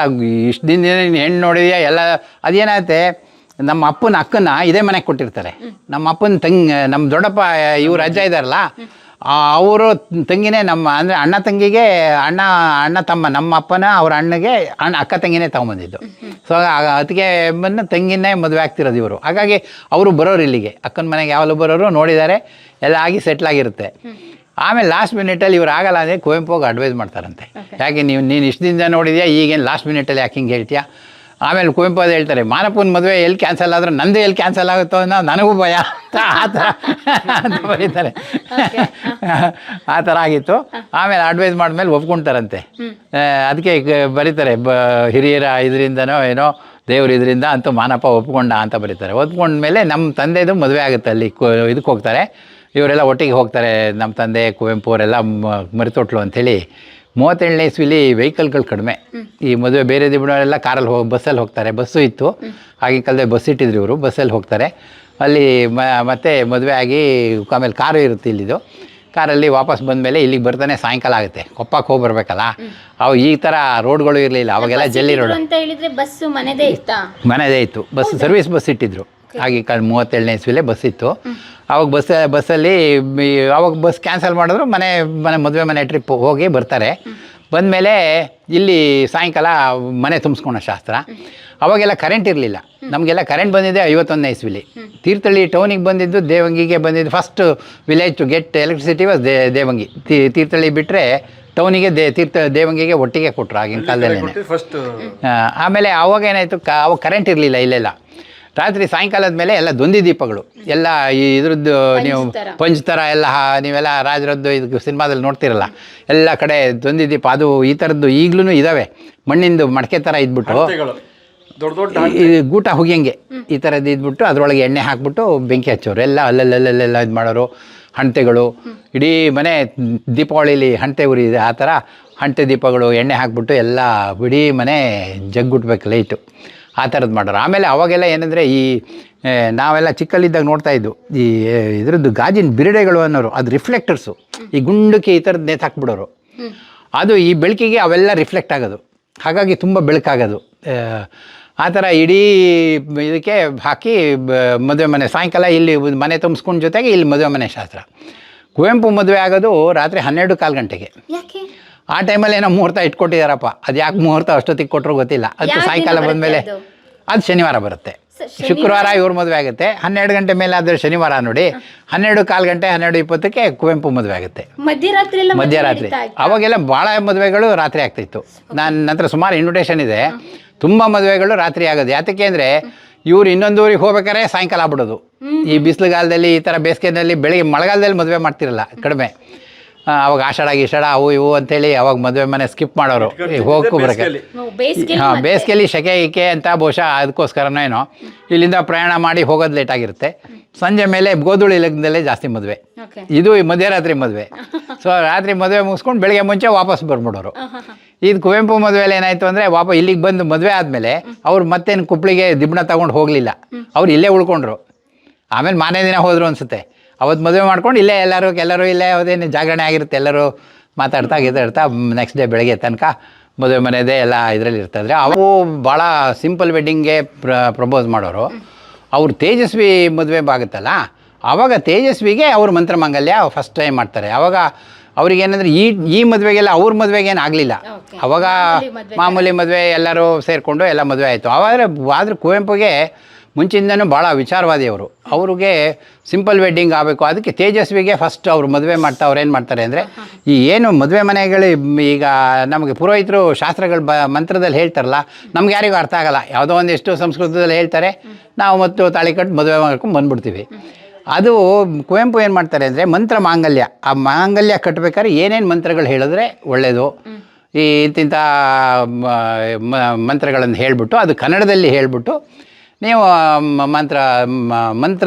ಇಷ್ಟು ದಿನದಿಂದ ನೀನು ಹೆಣ್ಣು ನೋಡಿದ್ಯಾ ಎಲ್ಲ. ಅದೇನಾಗುತ್ತೆ, ನಮ್ಮ ಅಪ್ಪನ ಅಕ್ಕನ ಇದೇ ಮನೆಗೆ ಕೊಟ್ಟಿರ್ತಾರೆ. ನಮ್ಮ ಅಪ್ಪನ ನಮ್ಮ ದೊಡ್ಡಪ್ಪ ಇವ್ರ ಅಜ್ಜ ಇದ್ದಾರಲ್ಲ, ಅವರು ತಂಗಿನೇ ನಮ್ಮ, ಅಂದರೆ ಅಣ್ಣ ತಂಗಿಗೆ ಅಣ್ಣ ತಮ್ಮ, ನಮ್ಮ ಅಪ್ಪನ ಅವ್ರ ಅಣ್ಣಗೆ ಅಕ್ಕ ತಂಗಿನೇ ತೊಗೊಂಬಂದಿದ್ದು. ಸೊ ಅದಕ್ಕೆ ತಂಗಿನೇ ಮದುವೆ ಆಗ್ತಿರೋದು ಇವರು. ಹಾಗಾಗಿ ಅವರು ಬರೋರು ಇಲ್ಲಿಗೆ, ಅಕ್ಕನ ಮನೆಗೆ ಯಾವಾಗಲೂ ಬರೋರು, ನೋಡಿದ್ದಾರೆ, ಎಲ್ಲ ಆಗಿ ಸೆಟ್ಲಾಗಿರುತ್ತೆ. ಆಮೇಲೆ ಲಾಸ್ಟ್ ಮಿನಿಟಲ್ಲಿ ಇವ್ರು ಆಗಲ್ಲ ಅಂದರೆ ಕುವೆಂಪು ಹೋಗಿ ಅಡ್ವೈಸ್ ಮಾಡ್ತಾರಂತೆ, ಯಾಕೆ ನೀನು ಇಷ್ಟು ದಿನ ನೋಡಿದ್ಯಾ, ಈಗೇನು ಲಾಸ್ಟ್ ಮಿನಿಟಲ್ಲಿ ಯಾಕೆ ಹಿಂಗೆ ಹೇಳ್ತೀಯಾ. ಆಮೇಲೆ ಕುವೆಂಪು ಅದು ಹೇಳ್ತಾರೆ, ಮಾನಪ್ಪನ ಮದುವೆ ಎಲ್ಲಿ ಕ್ಯಾನ್ಸಲ್ ಆದರೂ ನಂದು ಎಲ್ಲಿ ಕ್ಯಾನ್ಸಲ್ ಆಗುತ್ತೋ ಅನ್ನೋ ನನಗೂ ಭಯ ಅಂತ ಆ ಥರ ಅಂತ ಬರೀತಾರೆ. ಆ ಥರ ಆಗಿತ್ತು. ಆಮೇಲೆ ಅಡ್ವೈಸ್ ಮಾಡಿದ್ಮೇಲೆ ಒಪ್ಕೊಳ್ತಾರಂತೆ. ಅದಕ್ಕೆ ಬರೀತಾರೆ, ಹಿರಿಯರ ಇದರಿಂದನೋ ಏನೋ ದೇವ್ರ ಇದರಿಂದ ಅಂತೂ ಮಾನಪ್ಪ ಒಪ್ಕೊಂಡ ಅಂತ ಬರೀತಾರೆ. ಒಪ್ಕೊಂಡ್ಮೇಲೆ ನಮ್ಮ ತಂದೆದು ಮದುವೆ ಆಗುತ್ತೆ. ಅಲ್ಲಿ ಇದಕ್ಕೆ ಹೋಗ್ತಾರೆ, ಇವರೆಲ್ಲ ಒಟ್ಟಿಗೆ ಹೋಗ್ತಾರೆ. ನಮ್ಮ ತಂದೆ ಕುವೆಂಪು ಅವರೆಲ್ಲ ಮರಿತೊಟ್ಲು ಅಂಥೇಳಿ. 37ನೇ ಇಸ್ವಿಲಿ ವೆಹಿಕಲ್ಗಳು ಕಡಿಮೆ. ಈ ಮದುವೆ ಬೇರೆ ದಿಬ್ಬಣವರೆಲ್ಲ ಕಾರಲ್ಲಿ ಬಸ್ಸಲ್ಲಿ ಹೋಗ್ತಾರೆ. ಬಸ್ಸು ಇತ್ತು, ಆಗಿನ ಕಾಲದಲ್ಲಿ ಬಸ್ ಇಟ್ಟಿದ್ರು ಇವರು, ಬಸ್ಸಲ್ಲಿ ಹೋಗ್ತಾರೆ. ಅಲ್ಲಿ ಮತ್ತೆ ಮದುವೆ ಆಗಿ ಆಮೇಲೆ ಕಾರು ಇರುತ್ತೆ ಇಲ್ಲಿದು. ಕಾರಲ್ಲಿ ವಾಪಸ್ ಬಂದಮೇಲೆ ಇಲ್ಲಿಗೆ ಬರ್ತಾನೆ ಸಾಯಂಕಾಲ ಆಗುತ್ತೆ. ಕೊಪ್ಪಕ್ಕೆ ಹೋಗಿ ಬರಬೇಕಲ್ಲ, ಅವು ಈ ಥರ ರೋಡ್ಗಳು ಇರಲಿಲ್ಲ ಅವಾಗೆಲ್ಲ, ಜಲ್ಲಿ ರೋಡ್ ಅಂತ ಹೇಳಿದ್ರೆ ಬಸ್ಸು ಮನೆದೇ ಇತ್ತು. ಬಸ್ ಸರ್ವಿಸ್ ಬಸ್ ಇಟ್ಟಿದ್ರು. ಆಗಿನ ಕಾಲ 37ನೇ ಇಸ್ವಿಲೇ ಬಸ್ ಇತ್ತು. ಅವಾಗ ಬಸ್ಸಲ್ಲಿ ಅವಾಗ ಬಸ್ ಕ್ಯಾನ್ಸಲ್ ಮಾಡಿದ್ರು, ಮನೆ ಮದುವೆ ಮನೆ ಟ್ರಿಪ್ ಹೋಗಿ ಬರ್ತಾರೆ. ಬಂದಮೇಲೆ ಇಲ್ಲಿ ಸಾಯಂಕಾಲ ಮನೆ ತುಂಬಿಸ್ಕೊಳೋ ಶಾಸ್ತ್ರ. ಅವಾಗೆಲ್ಲ ಕರೆಂಟ್ ಇರಲಿಲ್ಲ, ನಮಗೆಲ್ಲ ಕರೆಂಟ್ ಬಂದಿದೆ 51ನೇ ಇಸ್ವಿಲಿ. ತೀರ್ಥಹಳ್ಳಿ ಟೌನಿಗೆ ಬಂದಿದ್ದು, ದೇವಂಗಿಗೆ ಬಂದಿದ್ದು. First village to get electricity was Devangi. Thirthahalli ಬಿಟ್ಟರೆ ಟೌನಿಗೆ ದೇವಂಗಿಗೆ ಒಟ್ಟಿಗೆ ಕೊಟ್ಟರು ಆಗಿನ ಕಾಲದಲ್ಲಿ. ಆಮೇಲೆ ಅವಾಗ ಏನಾಯಿತು, ಅವಾಗ ಕರೆಂಟ್ ಇರಲಿಲ್ಲ ಇಲ್ಲೆಲ್ಲ. ರಾತ್ರಿ ಸಾಯಂಕಾಲದ ಮೇಲೆ ಎಲ್ಲ ದೊಂದಿ ದೀಪಗಳು ಎಲ್ಲ ಇದ್ರದ್ದು, ನೀವು ಪಂಚ್ ಎಲ್ಲ ನೀವೆಲ್ಲ ರಾಜರದ್ದು ಇದು ಸಿನಿಮಾದಲ್ಲಿ ನೋಡ್ತಿರಲ್ಲ, ಎಲ್ಲ ಕಡೆ ದೊಂದಿ ದೀಪ. ಅದು ಈ ಥರದ್ದು ಈಗಲೂ ಇದ್ದಾವೆ, ಮಣ್ಣಿಂದು ಮಡಕೆ ಥರ ಇದ್ಬಿಟ್ಟು, ಈ ಗೂಟ ಹುಗಿಯಂಗೆ ಈ ಥರದ್ದು ಇದ್ಬಿಟ್ಟು ಅದರೊಳಗೆ ಎಣ್ಣೆ ಹಾಕ್ಬಿಟ್ಟು ಬೆಂಕಿ ಹಚ್ಚೋರು. ಎಲ್ಲ ಅಲ್ಲಲ್ಲೆಲ್ಲ ಇದು ಮಾಡೋರು. ಹಣತೆಗಳು, ಇಡೀ ಮನೆ ದೀಪಾವಳಿಲಿ ಹಣತೆ ಉರಿಯಿದೆ ಆ ಥರ ಹಣತೆ ದೀಪಗಳು, ಎಣ್ಣೆ ಹಾಕ್ಬಿಟ್ಟು ಎಲ್ಲ ಇಡೀ ಮನೆ ಜಗ್ಗುಟ್ಬೇಕು ಲೈಟು, ಆ ಥರದ್ದು ಮಾಡೋರು. ಆಮೇಲೆ ಅವಾಗೆಲ್ಲ ಏನಂದರೆ, ಈ ನಾವೆಲ್ಲ ಚಿಕ್ಕಲ್ಲಿದ್ದಾಗ ನೋಡ್ತಾಯಿದ್ದು, ಈ ಇದ್ರದ್ದು ಗಾಜಿನ ಬಿರಡೆಗಳು ಅನ್ನೋರು, ಅದು ರಿಫ್ಲೆಕ್ಟರ್ಸು. ಈ ಗುಂಡಕ್ಕೆ ಈ ಥರದ್ದು ನೇತಾಕ್ಬಿಡೋರು. ಅದು ಈ ಬೆಳಕಿಗೆ ಅವೆಲ್ಲ ರಿಫ್ಲೆಕ್ಟ್ ಆಗೋದು, ಹಾಗಾಗಿ ತುಂಬ ಬೆಳಕಾಗೋದು. ಆ ಥರ ಇಡೀ ಇದಕ್ಕೆ ಹಾಕಿ ಮದುವೆ ಮನೆ ಸಾಯಂಕಾಲ ಇಲ್ಲಿ ಮನೆ ತುಂಬಿಸ್ಕೊಂಡ ಜೊತೆಗೆ ಇಲ್ಲಿ ಮದುವೆ ಮನೆ ಶಾಸ್ತ್ರ. ಕುವೆಂಪು ಮದುವೆ ಆಗೋದು ರಾತ್ರಿ 12 ಕಾಲು ಗಂಟೆಗೆ. ಆ ಟೈಮಲ್ಲಿ ಏನೋ ಮುಹೂರ್ತ ಇಟ್ಕೊಟ್ಟಿದ್ದಾರಪ್ಪ. ಅದು ಯಾಕೆ ಮುಹೂರ್ತ ಅಷ್ಟೊತ್ತಿಗೆ ಕೊಟ್ಟರು ಗೊತ್ತಿಲ್ಲ. ಅದು ಸಾಯಂಕಾಲ ಬಂದಮೇಲೆ ಅದು ಶನಿವಾರ ಬರುತ್ತೆ. ಶುಕ್ರವಾರ ಇವ್ರ ಮದುವೆ ಆಗುತ್ತೆ. 12 ಗಂಟೆ ಮೇಲೆ ಆದರೆ ಶನಿವಾರ ನೋಡಿ, 12:15 ಗಂಟೆ 12:20ಕ್ಕೆ ಕುವೆಂಪು ಮದುವೆ ಆಗುತ್ತೆ. ಮಧ್ಯರಾತ್ರಿ. ಅವಾಗೆಲ್ಲ ಭಾಳ ಮದುವೆಗಳು ರಾತ್ರಿ ಆಗ್ತಾಯಿತ್ತು. ನನ್ನ ನಂತರ ಸುಮಾರು ಇನ್ವಿಟೇಷನ್ ಇದೆ. ತುಂಬ ಮದುವೆಗಳು ರಾತ್ರಿ ಆಗೋದು. ಯಾತಕ್ಕೆ ಅಂದರೆ ಇವ್ರು ಇನ್ನೊಂದು ಊರಿಗೆ ಹೋಗ್ಬೇಕಾದ್ರೆ ಸಾಯಂಕಾಲ ಆಗ್ಬಿಡೋದು. ಈ ಬಿಸಿಲುಗಾಲದಲ್ಲಿ, ಈ ಥರ ಬೇಸಿಗೆನಲ್ಲಿ ಬೆಳಿಗ್ಗೆ ಮಳೆಗಾಲದಲ್ಲಿ ಮದುವೆ ಮಾಡ್ತಿರಲ್ಲ, ಕಡಿಮೆ. ಅವಾಗ ಆಷಾಢ ಗೀಷಾಢ ಅವು ಇವು ಅಂತೇಳಿ ಅವಾಗ ಮದುವೆ ಮನೆ ಸ್ಕಿಪ್ ಮಾಡೋರು ಹೋಗಕ್ಕೂ ಬರೋಕ್ಕೆ. ಹಾಂ, ಬೇಸಿಗೆಯಲ್ಲಿ ಸೆಕೆ ಈಕೆ ಅಂತ ಬಹುಶಃ ಅದಕ್ಕೋಸ್ಕರನೇನೋ ಇಲ್ಲಿಂದ ಪ್ರಯಾಣ ಮಾಡಿ ಹೋಗೋದು ಲೇಟಾಗಿರುತ್ತೆ. ಸಂಜೆ ಮೇಲೆ ಗೋಧೂಳಿ ಲಗ್ನದಲ್ಲೇ ಜಾಸ್ತಿ ಮದುವೆ. ಇದು ಮಧ್ಯರಾತ್ರಿ ಮದುವೆ. ಸೊ ರಾತ್ರಿ ಮದುವೆ ಮುಗಿಸ್ಕೊಂಡು ಬೆಳಗ್ಗೆ ಮುಂಚೆ ವಾಪಸ್ ಬಂದ್ಬಿಡೋರು. ಇದು ಕುವೆಂಪು ಮದುವೆಯಲ್ಲಿ ಏನಾಯಿತು ಅಂದರೆ ಇಲ್ಲಿಗೆ ಬಂದು ಮದುವೆ ಆದಮೇಲೆ ಅವ್ರು ಮತ್ತೇನು ಕುಪ್ಪಳಿಗೆ ದಿಬ್ಬಣ ತಗೊಂಡು ಹೋಗಲಿಲ್ಲ. ಅವ್ರು ಇಲ್ಲೇ ಉಳ್ಕೊಂಡ್ರು. ಆಮೇಲೆ ಮಾರನೇ ದಿನ ಹೋದರು ಅನಿಸುತ್ತೆ. ಅವತ್ತು ಮದುವೆ ಮಾಡ್ಕೊಂಡು ಇಲ್ಲೇ ಎಲ್ಲರೂ ಇಲ್ಲೇ ಅದೇನು ಜಾಗರಣೆ ಆಗಿರುತ್ತೆ. ಎಲ್ಲರೂ ಮಾತಾಡ್ತಾ ನೆಕ್ಸ್ಟ್ ಡೇ ಬೆಳಗ್ಗೆ ತನಕ ಮದುವೆ ಮನೆಯದೇ ಎಲ್ಲ ಇದರಲ್ಲಿ ಇರ್ತದ್ರೆ. ಅವು ಭಾಳ ಸಿಂಪಲ್ ವೆಡ್ಡಿಂಗ್ಗೆ ಪ್ರಪೋಸ್ ಮಾಡೋರು. ಅವ್ರು ತೇಜಸ್ವಿ ಮದುವೆ ಆಗುತ್ತಲ್ಲ, ಆವಾಗ ತೇಜಸ್ವಿಗೆ ಅವ್ರ ಮಂತ್ರಮಾಂಗಲ್ಯ ಫಸ್ಟ್ ಟೈಮ್ ಮಾಡ್ತಾರೆ. ಆವಾಗ ಅವ್ರಿಗೇನಂದರೆ ಈ ಮದುವೆಗೆಲ್ಲ ಅವ್ರ ಮದುವೆಗೇನು ಆಗಲಿಲ್ಲ. ಅವಾಗ ಮಾಮೂಲಿ ಮದುವೆ ಎಲ್ಲರೂ ಸೇರಿಕೊಂಡು ಎಲ್ಲ ಮದುವೆ ಆಯಿತು. ಆದರೆ ಕುವೆಂಪುಗೆ ಮುಂಚಿಂದನೂ ಭಾಳ ವಿಚಾರವಾದಿ ಅವರು. ಅವ್ರಿಗೆ ಸಿಂಪಲ್ ವೆಡ್ಡಿಂಗ್ ಆಗಬೇಕು. ಅದಕ್ಕೆ ತೇಜಸ್ವಿಗೆ ಫಸ್ಟ್ ಅವ್ರು ಮದುವೆ ಅವ್ರು ಏನು ಮಾಡ್ತಾರೆ ಅಂದರೆ, ಈ ಏನು ಮದುವೆ ಮನೆಗಳು ಈಗ ನಮಗೆ ಪುರೋಹಿತರು ಶಾಸ್ತ್ರಗಳು ಮಂತ್ರದಲ್ಲಿ ಹೇಳ್ತಾರಲ್ಲ, ನಮ್ಗೆ ಯಾರಿಗೂ ಅರ್ಥ ಆಗಲ್ಲ. ಯಾವುದೋ ಒಂದಿಷ್ಟು ಸಂಸ್ಕೃತದಲ್ಲಿ ಹೇಳ್ತಾರೆ, ನಾವು ಮತ್ತು ತಾಳಿ ಕಟ್ಟು ಮದುವೆ ಮಾಡ್ಕೊಂಡು ಬಂದ್ಬಿಡ್ತೀವಿ. ಅದು ಕುವೆಂಪು ಏನು ಮಾಡ್ತಾರೆ ಅಂದರೆ ಮಂತ್ರ ಮಾಂಗಲ್ಯ. ಆ ಮಾಂಗಲ್ಯ ಕಟ್ಟಬೇಕಾದ್ರೆ ಏನೇನು ಮಂತ್ರಗಳು ಹೇಳಿದ್ರೆ ಒಳ್ಳೆಯದು, ಈ ಇಂತಿಂಥ ಮಂತ್ರಗಳನ್ನು ಹೇಳಿಬಿಟ್ಟು ಅದು ಕನ್ನಡದಲ್ಲಿ ಹೇಳಿಬಿಟ್ಟು ನೀವು ಮಂತ್ರ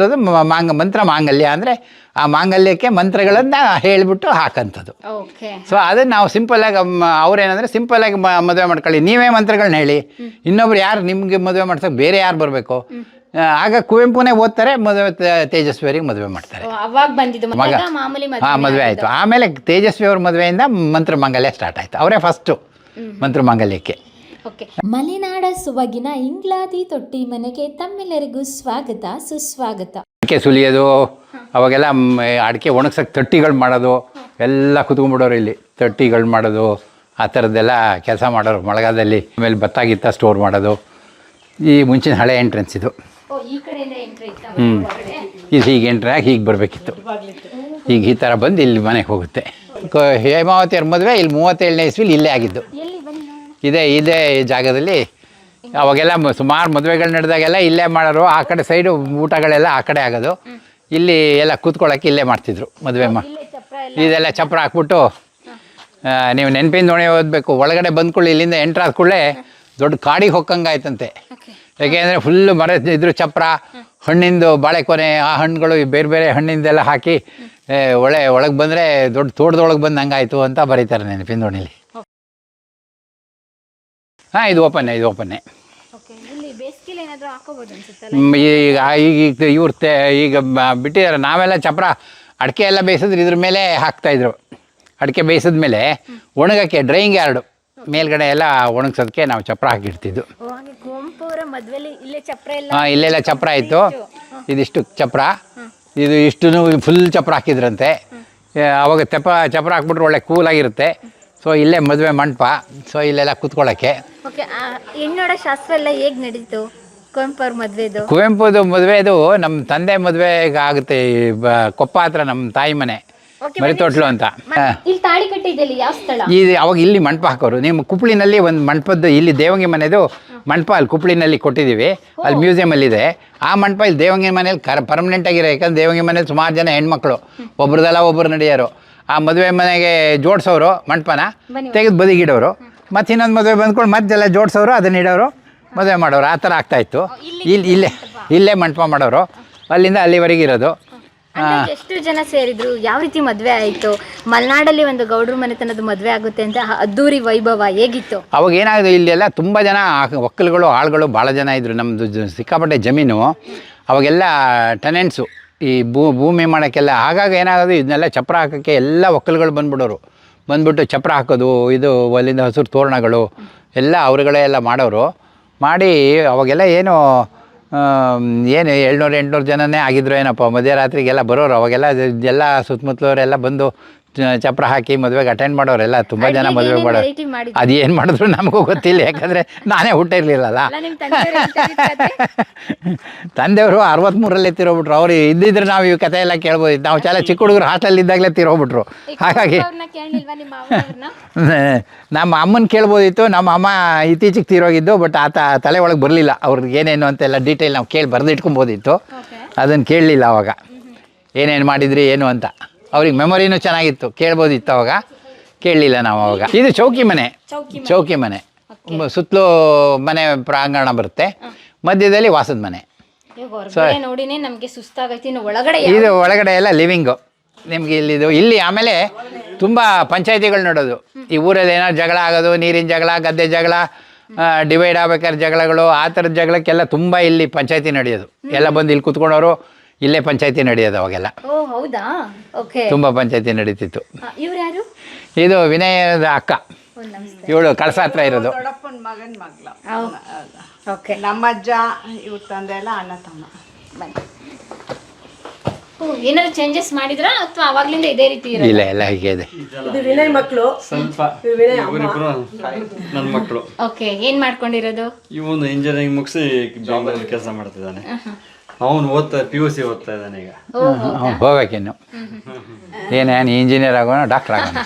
ಮಾಂಗಲ್ಯ ಅಂದರೆ ಆ ಮಾಂಗಲ್ಯಕ್ಕೆ ಮಂತ್ರಗಳನ್ನು ಹೇಳಿಬಿಟ್ಟು ಹಾಕೋಂಥದ್ದು. ಸೊ ಅದನ್ನು ನಾವು ಸಿಂಪಲ್ಲಾಗಿ ಅವ್ರೇನಂದರೆ ಸಿಂಪಲ್ಲಾಗಿ ಮದುವೆ ಮಾಡ್ಕೊಳ್ಳಿ, ನೀವೇ ಮಂತ್ರಗಳನ್ನ ಹೇಳಿ, ಇನ್ನೊಬ್ರು ಯಾರು ನಿಮಗೆ ಮದುವೆ ಮಾಡ್ಸೋಕೆ ಬೇರೆ ಯಾರು ಬರಬೇಕು. ಆಗ ಕುವೆಂಪುನೇ ಓದ್ತಾರೆ, ಮದುವೆ ತೇಜಸ್ವಿಯವರಿಗೆ ಮದುವೆ ಮಾಡ್ತಾರೆ. ಮದುವೆ ಆಯಿತು. ಆಮೇಲೆ ತೇಜಸ್ವಿ ಅವ್ರ ಮದುವೆಯಿಂದ ಮಂತ್ರ ಮಾಂಗಲ್ಯ ಸ್ಟಾರ್ಟ್ ಆಯಿತು. ಅವರೇ ಫಸ್ಟು ಮಂತ್ರ ಮಾಂಗಲ್ಯಕ್ಕೆ. ಮಲೆನಾಡ ಸೊಬಗಿನ ಇಂಗ್ಲಾದಿ ತೊಟ್ಟಿ ಮನೆಗೆ ತಮ್ಮೆಲ್ಲರಿಗೂ ಸ್ವಾಗತ ಸುಸ್ವಾಗತ. ಅಡಿಕೆ ಸುಲಿಯೋದು, ಅವಾಗೆಲ್ಲ ಅಡಿಕೆ ಒಣಗ್ಸೋಕ್ಕೆ ತೊಟ್ಟಿಗಳು ಮಾಡೋದು ಎಲ್ಲ ಕುತ್ಕೊಂಡ್ಬಿಡೋರು. ಇಲ್ಲಿ ತೊಟ್ಟಿಗಳು ಮಾಡೋದು, ಆ ಥರದ್ದೆಲ್ಲ ಕೆಲಸ ಮಾಡೋರು ಮಳೆಗಾಲದಲ್ಲಿ. ಆಮೇಲೆ ಭತ್ತ ಗಿತ್ತ ಸ್ಟೋರ್ ಮಾಡೋದು. ಈ ಮುಂಚಿನ ಹಳೆ ಎಂಟ್ರೆನ್ಸ್ ಇದು. ಇದು ಹೀಗೆ ಎಂಟ್ರಾಗಿ ಹೀಗೆ ಬರಬೇಕಿತ್ತು. ಈಗ ಈ ಥರ ಬಂದು ಇಲ್ಲಿ ಮನೆಗೆ ಹೋಗುತ್ತೆ. ಹೇಮಾವತಿ ಅವ್ರ ಮದುವೆ ಇಲ್ಲಿ 37ನೇ ಇಸ್ವಿಲಿ ಇಲ್ಲೇ ಆಗಿದ್ದು. ಇದೇ ಜಾಗದಲ್ಲಿ ಅವಾಗೆಲ್ಲ ಸುಮಾರು ಮದುವೆಗಳು ನಡೆದಾಗೆಲ್ಲ ಇಲ್ಲೇ ಮಾಡೋರು. ಆ ಕಡೆ ಸೈಡು ಊಟಗಳೆಲ್ಲ ಆ ಕಡೆ ಆಗೋದು. ಇಲ್ಲಿ ಎಲ್ಲ ಕೂತ್ಕೊಳ್ಳೋಕೆ ಇಲ್ಲೇ ಮಾಡ್ತಿದ್ರು ಮದುವೆ. ಇದೆಲ್ಲ ಚಪ್ರ ಹಾಕ್ಬಿಟ್ಟು ನೀವು ನೆನಪಿನ ದೋಣಿ ಓದಬೇಕು. ಒಳಗಡೆ ಬಂದ್ಕೊಳ್ಳಿ, ಇಲ್ಲಿಂದ ಎಂಟ್ರ್ ಆದ ಕೂಡಲೇ ದೊಡ್ಡ ಕಾಡಿಗೆ ಹೋಗಂಗಾಯ್ತಂತೆ. ಯಾಕೆಂದರೆ ಫುಲ್ಲು ಇದ್ರ ಚಪ್ರ, ಹಣ್ಣಿಂದು ಬಾಳೆಕೊನೆ, ಆ ಹಣ್ಣುಗಳು ಬೇರೆ ಬೇರೆ ಹಣ್ಣಿಂದೆಲ್ಲ ಹಾಕಿ ಒಳಗೆ ಬಂದರೆ ದೊಡ್ಡ ತೋಟದೊಳಗೆ ಬಂದು ಹಂಗಾಯ್ತು ಅಂತ ಬರೀತಾರೆ ನೆನಪಿನ ದೋಣಿಲಿ. ಹಾಂ, ಇದು ಓಪನ್ನೇ. ಈಗ ಇವ್ರು ಈಗ ಬಿಟ್ಟಿದ್ದಾರೆ. ನಾವೆಲ್ಲ ಚಪ್ರ ಅಡಿಕೆ ಎಲ್ಲ ಬೇಯಿಸಿದ್ರೆ ಇದ್ರ ಮೇಲೆ ಹಾಕ್ತಾಯಿದ್ರು. ಅಡಿಕೆ ಬೇಯಿಸಿದ ಮೇಲೆ ಒಣಗಕ್ಕೆ ಡ್ರೈಯಿಂಗ್ ಯಾರ್ಡು ಮೇಲ್ಗಡೆ ಎಲ್ಲ ಒಣಗ್ಸೋದಕ್ಕೆ ನಾವು ಚಪ್ರ ಹಾಕಿಡ್ತಿದ್ದು. ಹಾಂ, ಇಲ್ಲೆಲ್ಲ ಚಪ್ರ ಇತ್ತು. ಇದಿಷ್ಟು ಚಪ್ರ, ಇದು ಇಷ್ಟು ಫುಲ್ ಚಪ್ರ ಹಾಕಿದ್ರಂತೆ. ಅವಾಗ ಚಪ್ರ ಹಾಕ್ಬಿಟ್ರೆ ಒಳ್ಳೆ ಕೂಲಾಗಿರುತ್ತೆ. ಸೊ ಇಲ್ಲೇ ಮದುವೆ ಮಂಟಪ. ಸೊ ಇಲ್ಲೆಲ್ಲ ಕೂತ್ಕೊಳ್ಳೋಕ್ಕೆ. ಹೆಣ್ಣೋಡ ಶಾಸ್ತ್ರ ಎಲ್ಲ ಹೇಗೆ ನಡೀತು ಕುವೆಂಪು ಅವ್ರ ಮದುವೆದು? ಕುವೆಂಪುದು ಮದುವೆದು ನಮ್ಮ ತಂದೆ ಮದುವೆಗೆ ಆಗುತ್ತೆ. ಕೊಪ್ಪ ಹತ್ರ ನಮ್ಮ ತಾಯಿ ಮನೆ ಮರಿತೋಟ್ಲು ಅಂತ. ಇದು ಅವಾಗ ಇಲ್ಲಿ ಮಂಟಪ ಹಾಕೋರು. ನಿಮ್ಮ ಕುಪ್ಪಳಿನಲ್ಲಿ ಒಂದು ಮಂಟಪದ್ದು, ಇಲ್ಲಿ ದೇವಂಗಿ ಮನೆದು ಮಂಟಪ ಅಲ್ಲಿ ಕುಪ್ಪಳಿನಲ್ಲಿ ಕೊಟ್ಟಿದ್ದೀವಿ. ಅಲ್ಲಿ ಮ್ಯೂಸಿಯಮಲ್ಲಿದೆ. ಆ ಮಂಟಪ ಇಲ್ಲಿ ದೇವಂಗಿ ಮನೇಲಿ ಪರ್ಮನೆಂಟ್ ಆಗಿರೋ. ಯಾಕಂದ್ರೆ ದೇವಂಗಿ ಮನೇಲಿ ಸುಮಾರು ಜನ ಹೆಣ್ಮಕ್ಳು, ಒಬ್ರದಲ್ಲ ಒಬ್ಬರು ನಡೆಯೋರು. ಆ ಮದುವೆ ಮನೆಗೆ ಜೋಡಿಸೋರು ಮಂಟಪನ ತೆಗೆದು ಬದಿಗಿಡೋರು. ಮತ್ತು ಇನ್ನೊಂದು ಮದುವೆ ಬಂದ್ಕೊಂಡು ಮತ್ತೆಲ್ಲ ಜೋಡಿಸೋರು, ಅದನ್ನ ಇಡೋರು, ಮದುವೆ ಮಾಡೋರು. ಆ ಥರ ಆಗ್ತಾಯಿತ್ತು. ಇಲ್ಲೇ ಮಂಟಪ ಮಾಡೋರು. ಅಲ್ಲಿಂದ ಅಲ್ಲಿವರೆಗೆ ಇರೋದು. ಎಷ್ಟು ಜನ ಸೇರಿದ್ರು? ಯಾವ ರೀತಿ ಮದುವೆ ಆಯಿತು? ಮಲೆನಾಡಲ್ಲಿ ಒಂದು ಗೌಡ್ರ ಮನೆತನದ ಮದುವೆ ಆಗುತ್ತೆ ಅಂತ ಅದ್ದೂರಿ ವೈಭವ ಹೇಗಿತ್ತು? ಅವಾಗ ಏನಾಗಿದೆ, ಇಲ್ಲೆಲ್ಲ ತುಂಬ ಜನ ಒಕ್ಕಲುಗಳು, ಆಳುಗಳು ಭಾಳ ಜನ ಇದ್ದರು. ನಮ್ಮದು ಸಿಕ್ಕಾಪಟ್ಟೆ ಜಮೀನು. ಅವಾಗೆಲ್ಲ ಟೆನೆಂಟ್ಸು ಈ ಭೂಮಿ ಮಾಡೋಕ್ಕೆಲ್ಲ. ಆಗಾಗ ಏನಾಗೋದು, ಇದನ್ನೆಲ್ಲ ಚಪ್ರ ಹಾಕೋಕ್ಕೆ ಎಲ್ಲ ಒಕ್ಕಲುಗಳು ಬಂದ್ಬಿಟ್ಟು ಚಪ್ರ ಹಾಕೋದು, ಇದು ಅಲ್ಲಿಂದ ಹಸಿರು ತೋರಣಗಳು ಎಲ್ಲ ಅವರುಗಳೇ ಎಲ್ಲ ಮಾಡೋರು. ಮಾಡಿ ಅವಾಗೆಲ್ಲ ಏನು 700-800 ಜನನೇ ಆಗಿದ್ರು ಏನಪ್ಪ. ಮಧ್ಯರಾತ್ರಿಗೆಲ್ಲ ಬರೋರು. ಅವಾಗೆಲ್ಲ ಎಲ್ಲ ಸುತ್ತಮುತ್ತಲವರೆಲ್ಲ ಬಂದು ಚಪ್ರ ಹಾಕಿ ಮದುವೆಗೆ ಅಟೆಂಡ್ ಮಾಡೋರೆಲ್ಲ ತುಂಬ ಜನ ಮದುವೆ ಮಾಡೋರು. ವೆರೈಟಿ ಮಾಡಿ ಅದೇನು ಮಾಡಿದ್ರು ನಮಗೂ ಗೊತ್ತಿಲ್ಲ, ಯಾಕಂದರೆ ನಾನೇ ಹುಟ್ಟಿರ್ಲಿಲ್ಲಲ್ಲ. ನಿಮ್ಮ ತಂದೆ ತಂದೆಯವರು 63ರಲ್ಲಿ ತಿರೋಗ್ಬಿಟ್ರು. ಅವ್ರು ಇದ್ದಿದ್ರೆ ನಾವು ಈ ಕಥೆ ಎಲ್ಲ ಕೇಳ್ಬೋದು. ನಾವು చాలా ಚಿಕ್ಕ ಹುಡುಗರು ಹಾಸ್ಟೆಲ್ ಇದ್ದಾಗಲೇ ತಿರೋಗ್ಬಿಟ್ರು. ಹಾಗಾಗಿ ಕೇಳಲಿಲ್ವಾ ನಿಮ್ಮ ಮಾವನವ್ರನ್ನ? ನಮ್ಮ ಅಮ್ಮನ ಕೇಳ್ಬೋದಿತ್ತು. ನಮ್ಮ ಅಮ್ಮ ಇತ್ತೀಚೆಗೆ ತೀರೋಗಿದ್ದು, ಬಟ್ ಆತ ತಲೆ ಒಳಗೆ ಬರಲಿಲ್ಲ. ಅವ್ರಿಗೆ ಏನೇನು ಅಂತೆಲ್ಲ ಡೀಟೇಲ್ ನಾವು ಕೇಳಿ ಬರೆದಿಟ್ಕೊಬೋದಿತ್ತು. ಅದನ್ನು ಕೇಳಲಿಲ್ಲ ಅವಾಗ, ಏನೇನು ಮಾಡಿದ್ರಿ ಏನು ಅಂತ. ಅವ್ರಿಗೆ ಮೆಮೊರಿನೂ ಚೆನ್ನಾಗಿತ್ತು, ಕೇಳ್ಬೋದಿತ್ತು. ಅವಾಗ ಕೇಳಲಿಲ್ಲ ನಾವು ಅವಾಗ. ಇದು ಚೌಕಿ ಮನೆ. ಸುತ್ತಲೂ ಮನೆ ಪ್ರಾಂಗಣ ಬರುತ್ತೆ, ಮಧ್ಯದಲ್ಲಿ ವಾಸದ ಮನೆ. ನೋಡಿನೇ ನಮಗೆ ಸುಸ್ತಾಗೈತಿ. ಒಳಗಡೆ ಇದು ಒಳಗಡೆ ಎಲ್ಲ ಲಿವಿಂಗು ನಿಮಗೆ ಇಲ್ಲಿ. ಆಮೇಲೆ ತುಂಬ ಪಂಚಾಯತಿಗಳು ನೋಡೋದು. ಈ ಊರಲ್ಲಿ ಏನಾದ್ರು ಜಗಳ ಆಗೋದು, ನೀರಿನ ಜಗಳ, ಗದ್ದೆ ಜಗಳ, ಡಿವೈಡ್ ಆಗ್ಬೇಕಾದ್ರೆ ಜಗಳಗಳು, ಆ ಥರದ ಜಗಳಕ್ಕೆಲ್ಲ ತುಂಬ ಇಲ್ಲಿ ಪಂಚಾಯತಿ ನಡೆಯೋದು. ಎಲ್ಲ ಬಂದು ಇಲ್ಲಿ ಕುತ್ಕೊಂಡವರು ಇಲ್ಲೇ ಪಂಚಾಯತಿ ನಡೆಯೋದು ಅವಾಗೆಲ್ಲ. ಹೌದಾ? ಓಕೆ. ತುಂಬ ಪಂಚಾಯತಿ ನಡೀತಿತ್ತು. ಇವ್ರು ಯಾರು? ಇದು ವಿನಯದ ಅಕ್ಕ, ಇವಳು ಕಳಸ ಹತ್ರ ಇರೋದು. ದೊಡ್ಡಪ್ಪನ ಮಗನ ಮಗ್ಳು. ಓಕೆ. ನಮ್ಮ ಅಜ್ಜ ಇವ್ರ ತಂದೆ ಎಲ್ಲ ಅಣ್ಣ ತಮ್ಮ. ಏನಾದ್ರು ಚೇಂಜಸ್ ಮಾಡಿದ್ರಾ ಅಥವಾ ಅವಾಗ್ಲಿಂದ ಇದೇ ರೀತಿ ಇಲ್ಲ, ಎಲ್ಲ ಹೀಗೆ ಇದೆ. ಇದು ವಿನಯ್ ಮಕ್ಕಳು. ಸ್ವಲ್ಪ ಇವರಿಬ್ರು ನನ್ನ ಮಕ್ಕಳು. ಓಕೆ. ಏನ್ ಮಾಡ್ಕೊಂಡಿರೋದು? ಇವನು ಇಂಜಿನಿಯರಿಂಗ್ ಮುಗಿಸಿ ಬೆಂಗಳೂರಲ್ಲಿ ಕೆಲಸ ಮಾಡ್ತಿದ್ದಾನೆ. ಅವನು PUC ಓದ್ತಾ ಇದ್ದಾನೆ ಈಗ. ಹೋಗ್ಬೇಕಿನ್ನು ಏನೇನು ಇಂಜಿನಿಯರ್ ಆಗೋಣ, ಡಾಕ್ಟರ್ ಆಗೋಣ.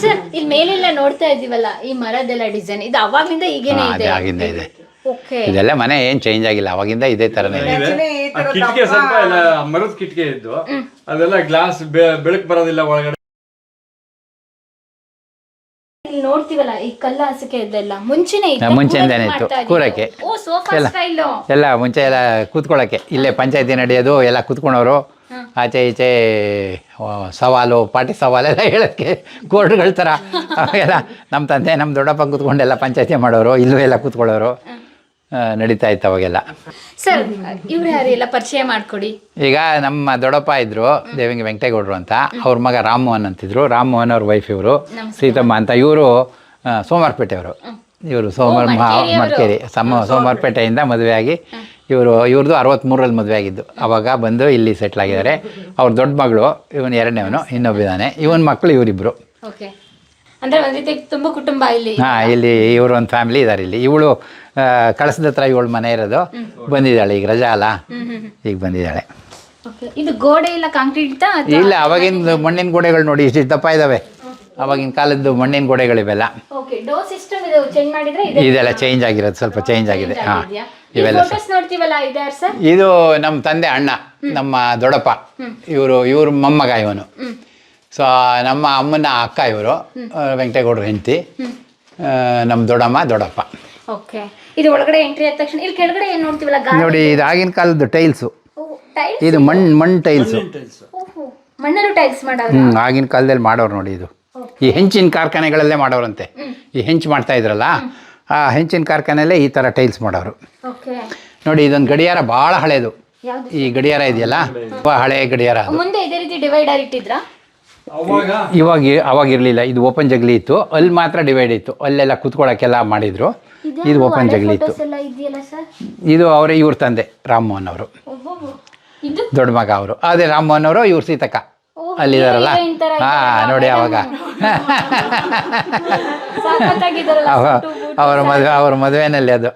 ಸರ್, ಇಲ್ಲಿ ಮೇಲೆಲ್ಲ ನೋಡ್ತಾ ಇದೀವಲ್ಲ, ಈ ಮರದೆಲ್ಲ ಡಿಸೈನ್, ಇದು ಅವಾಗ್ಲಿಂದ ಈಗೇನೆ ಇದೆ? ಆಗಿಂದ ಇದೆ. ಓಕೆ. ಇದೆಲ್ಲ ಮನೆ ಏನು ಚೇಂಜ್ ಆಗಿಲ್ಲ, ಅವಾಗಿಂದ ಇದೇ ಥರನೇ ಇದೆ. ಕಿಟಕಿ ಸ್ವಲ್ಪ ಎಲ್ಲ ಮರದ ಕಿಟಕಿ ಇದ್ದು, ಅದೆಲ್ಲ ಗ್ಲಾಸ್ ಬೆಳಕು ಬರೋದಿಲ್ಲ ಒಳಗಡೆ. ಇಲ್ಲಿ ನೋಡ್ತೀವಲ್ಲ ಈ ಕಲ್ಲ ಹಾಸಿಗೆ ಇದೆಲ್ಲ ಮುಂಚೆನೇ ಮುಂಚೆಯಿಂದಾನೆ ಇತ್ತು ಕೂರಕ್ಕೆ. ಎಲ್ಲ ಮುಂಚೆ ಎಲ್ಲ ಕೂತ್ಕೊಳ್ಳೋಕ್ಕೆ ಇಲ್ಲೇ ಪಂಚಾಯತಿ ನಡೆಯೋದು, ಎಲ್ಲ ಕೂತ್ಕೊಂಡವರು ಆಚೆ ಈಚೆ ಸವಾಲು, ಪಾಟಿ ಸವಾಲೆಲ್ಲ ಹೇಳೋಕ್ಕೆ ಕೋರ್ಟ್ಗಳ ಥರ ಅವೆಲ್ಲ ನಮ್ಮ ತಂದೆ ನಮ್ಮ ದೊಡ್ಡಪ್ಪ ಕೂತ್ಕೊಂಡೆಲ್ಲ ಪಂಚಾಯತಿ ಮಾಡೋರು, ಇಲ್ಲೂ ಎಲ್ಲ ಕೂತ್ಕೊಳ್ಳೋರು ನಡೀತಾ ಇತ್ತು ಅವಾಗೆಲ್ಲ. ಸರ್, ಇವ್ರು ಯಾರು ಎಲ್ಲ ಪರಿಚಯ ಮಾಡ್ಕೊಡಿ. ಈಗ ನಮ್ಮ ದೊಡ್ಡಪ್ಪ ಇದ್ರು ದೇವಂಗಿ ವೆಂಕಟೇಗೌಡರು ಅಂತ, ಅವ್ರ ಮಗ ರಾಮಮೋಹನ್ ಅಂತಿದ್ರು. ರಾಮಮೋಹನ್ ಅವ್ರ ವೈಫ್ ಇವರು ಸೀತಮ್ಮ ಅಂತ. ಇವರು ಸೋಮವಾರಪೇಟೆಯವರು. ಇವರು ಮಡಿಕೇರಿ ಸೋಮವಾರಪೇಟೆಯಿಂದ ಮದುವೆಯಾಗಿ ಇವ್ರದ್ದು 63ರಲ್ಲಿ ಮದುವೆ ಆಗಿದ್ದು. ಅವಾಗ ಬಂದು ಇಲ್ಲಿ ಸೆಟ್ಲ್ ಆಗಿದ್ದಾರೆ. ಅವ್ರ ದೊಡ್ಡ ಮಗಳು, ಇವನು ಎರಡನೇವನು, ಇನ್ನೊಬ್ಬಿದ್ದಾನೆ. ಇವನ ಮಕ್ಕಳು ಇವರಿಬ್ಬರು. ಓಕೆ. ಅಂದ್ರೆ ಒಂದು ರೀತಿ ತುಂಬ ಕುಟುಂಬ ಇಲ್ಲಿ. ಹಾಂ, ಇಲ್ಲಿ ಇವರು ಒಂದು ಫ್ಯಾಮಿಲಿ ಇದ್ದಾರೆ ಇಲ್ಲಿ. ಇವಳು ಕಳಸದ ಹತ್ರ ಇವಳು ಮನೆ ಇರೋದು. ಬಂದಿದ್ದಾಳೆ ಈಗ, ರಜಾ ಅಲ್ಲ, ಈಗ ಬಂದಿದ್ದಾಳೆ. ಇದು ಗೋಡೆ ಎಲ್ಲ ಕಾಂಕ್ರೀಟ್? ಇಲ್ಲ, ಅವಾಗಿನ ಮಣ್ಣಿನ ಗೋಡೆಗಳು ನೋಡಿ ಇಷ್ಟು ದಪ್ಪ ಇದ್ದಾವೆ. ಅವಾಗಿನ ಕಾಲದ್ದು ಮಣ್ಣಿನ ಗೋಡೆಗಳಿವೆಲ್ಲ. ಇದೆಲ್ಲ ಚೇಂಜ್ ಆಗಿರೋದು, ಸ್ವಲ್ಪ ಚೇಂಜ್ ಆಗಿದೆ. ಹಾಂ, ಇವೆಲ್ಲ ಇದು ನಮ್ಮ ತಂದೆ ಅಣ್ಣ, ನಮ್ಮ ದೊಡ್ಡಪ್ಪ. ಇವ್ರ ಮೊಮ್ಮಗ ಇವನು. ಸೊ ನಮ್ಮ ಅಮ್ಮನ ಅಕ್ಕ ಇವರು, ವೆಂಕಟೇಗೌಡರು ಹೆಂಡತಿ. ನಮ್ಮ ದೊಡ್ಡಪ್ಪ. ಓಕೆ. ಇದು ಒಳಗಡೆ ಎಂಟ್ರಿ ಆದ ತಕ್ಷಣ ಇಲ್ಲಿ ಕೆಳಗಡೆ ಏನು ನೋಡ್ತೀವಲ್ಲ, ನೋಡಿ ಇದು ಆಗಿನ ಕಾಲದ್ದು ಟೈಲ್ಸು. ಇದು ಮಣ್ಣು ಟೈಲ್ಸು. ಮಣ್ಣಲ್ಲೂ ಟೈಲ್ಸ್ ಮಾಡೋರು. ಆಗಿನ ಕಾಲದಲ್ಲಿ ಮಾಡೋರು ನೋಡಿ. ಇದು ಈ ಹೆಂಚಿನ ಕಾರ್ಖಾನೆಗಳಲ್ಲೇ ಮಾಡೋರಂತೆ. ಈ ಹೆಂಚು ಮಾಡ್ತಾ ಇದ್ರಲ್ಲ, ಆ ಹೆಂಚಿನ ಕಾರ್ಖಾನೆಯಲ್ಲೇ ಈ ಥರ ಟೈಲ್ಸ್ ಮಾಡೋರು. ನೋಡಿ, ಇದೊಂದು ಗಡಿಯಾರ ಭಾಳ ಹಳೇದು. ಈ ಗಡಿಯಾರ ಇದೆಯಲ್ಲ, ಹಳೆ ಗಡಿಯಾರ. ಮುಂದೆ ಇದೇ ರೀತಿ ಡಿವೈಡರ್ ಇಟ್ಟಿದ್ರಾ? ಅವಾಗ ಇರಲಿಲ್ಲ. ಇದು ಓಪನ್ ಜಗಲಿ ಇತ್ತು, ಅಲ್ಲಿ ಮಾತ್ರ ಡಿವೈಡ್ ಇತ್ತು. ಅಲ್ಲೆಲ್ಲ ಕುತ್ಕೊಳ್ಳೋಕ್ಕೆಲ್ಲ ಮಾಡಿದ್ರು. ಇದು ಓಪನ್ ಜಗಲಿ ಇತ್ತು. ಇದು ಇವ್ರ ತಂದೆ ರಾಮಮೋಹನ್ ಅವರು, ದೊಡ್ಡ ಮಗ ಅವರು. ಅದೇ ರಾಮಮೋಹನ್ ಅವರು, ಇವ್ರು ಸೀತಕ್ಕ ಅಲ್ಲಿದಾರಲ್ಲ. ಹಾಂ, ನೋಡಿ ಅವಾಗ ಅವ್ರ ಮದುವೆನಲ್ಲಿ ಅದು.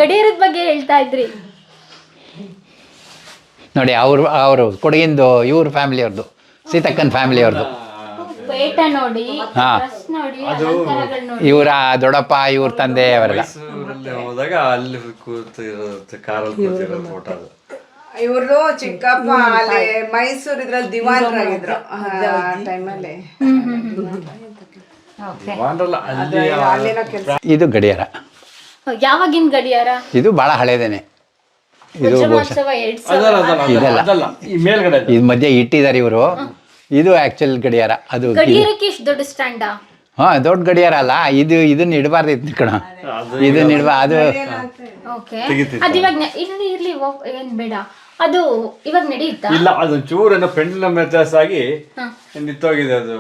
ಗಡಿಯಾರದ ಬಗ್ಗೆ ಹೇಳ್ತಾ ಇದ್ರಿ ನೋಡಿ. ಅವರು ಕೊಡಗಿಂದು ಇವ್ರ ಫ್ಯಾಮಿಲಿಯವ್ರದ್ದು, ಸೀತಕ್ಕನ ಫ್ಯಾಮಿಲಿಯವ್ರದ್ದು. ಹಾಂ, ಇವರ ದೊಡ್ಡಪ್ಪ, ಇವ್ರ ತಂದೆ ಅವರೆಲ್ಲ. ಹೋದಾಗ ಅಲ್ಲಿ ಕೂತಿರೋದು, ಕಾರಲ್ಲಿ ಕೂತಿರೋದು ಫೋಟೋ ಅದು. ಇವ್ರದ್ದು ಚಿಕ್ಕಪ್ಪ ಅಲ್ಲಿ ಮೈಸೂರು ಇದ್ರಲ್ಲಿ ದಿವಾನರಾಗಿದ್ರು ಟೈಮಲ್ಲಿ. ಇದು ಗಡಿಯಾರ. ಯಾವಾಗಿನ ಗಡಿಯಾರ? ಇದು ಬಹಳ ಹಳೇದೇನೆ. ಇದು ಅದಲ್ಲ, ಈ ಮೇಲ್ಗಡೆ ಇದು ಮಧ್ಯೆ ಇಟ್ಟಿದ್ದಾರೆ ಇವರು. ಇದು ಆಕ್ಚುಲ್ ಗಡಿಯಾರ. ಅದು ಗಡಿಯಾರಕ್ಕೆ ಇಷ್ಟು ದೊಡ್ಡ ಸ್ಟ್ಯಾಂಡಾ? ಹಾಂ, ದೊಡ್ಡ ಗಡಿಯಾರ ಅಲ್ಲ ಇದು. ಇದನ್ನ ಇಡಬಾರ್ದಿತ್ತು ಕಣ, ಇದನ್ನ ಅದು ಇರ್ಲಿ ಏನ್ ಬೇಡ. ಅದು ಇವಾಗ ನಡೆಯುತ್ತಾ? ಇಲ್ಲ, ಅದು ಚೂರೇನೋ ಪೆಂಡುಲಮ್ ವ್ಯತ್ಯಾಸ ಆಗಿ ನಿಂತೋಗಿದೆ. ಅದು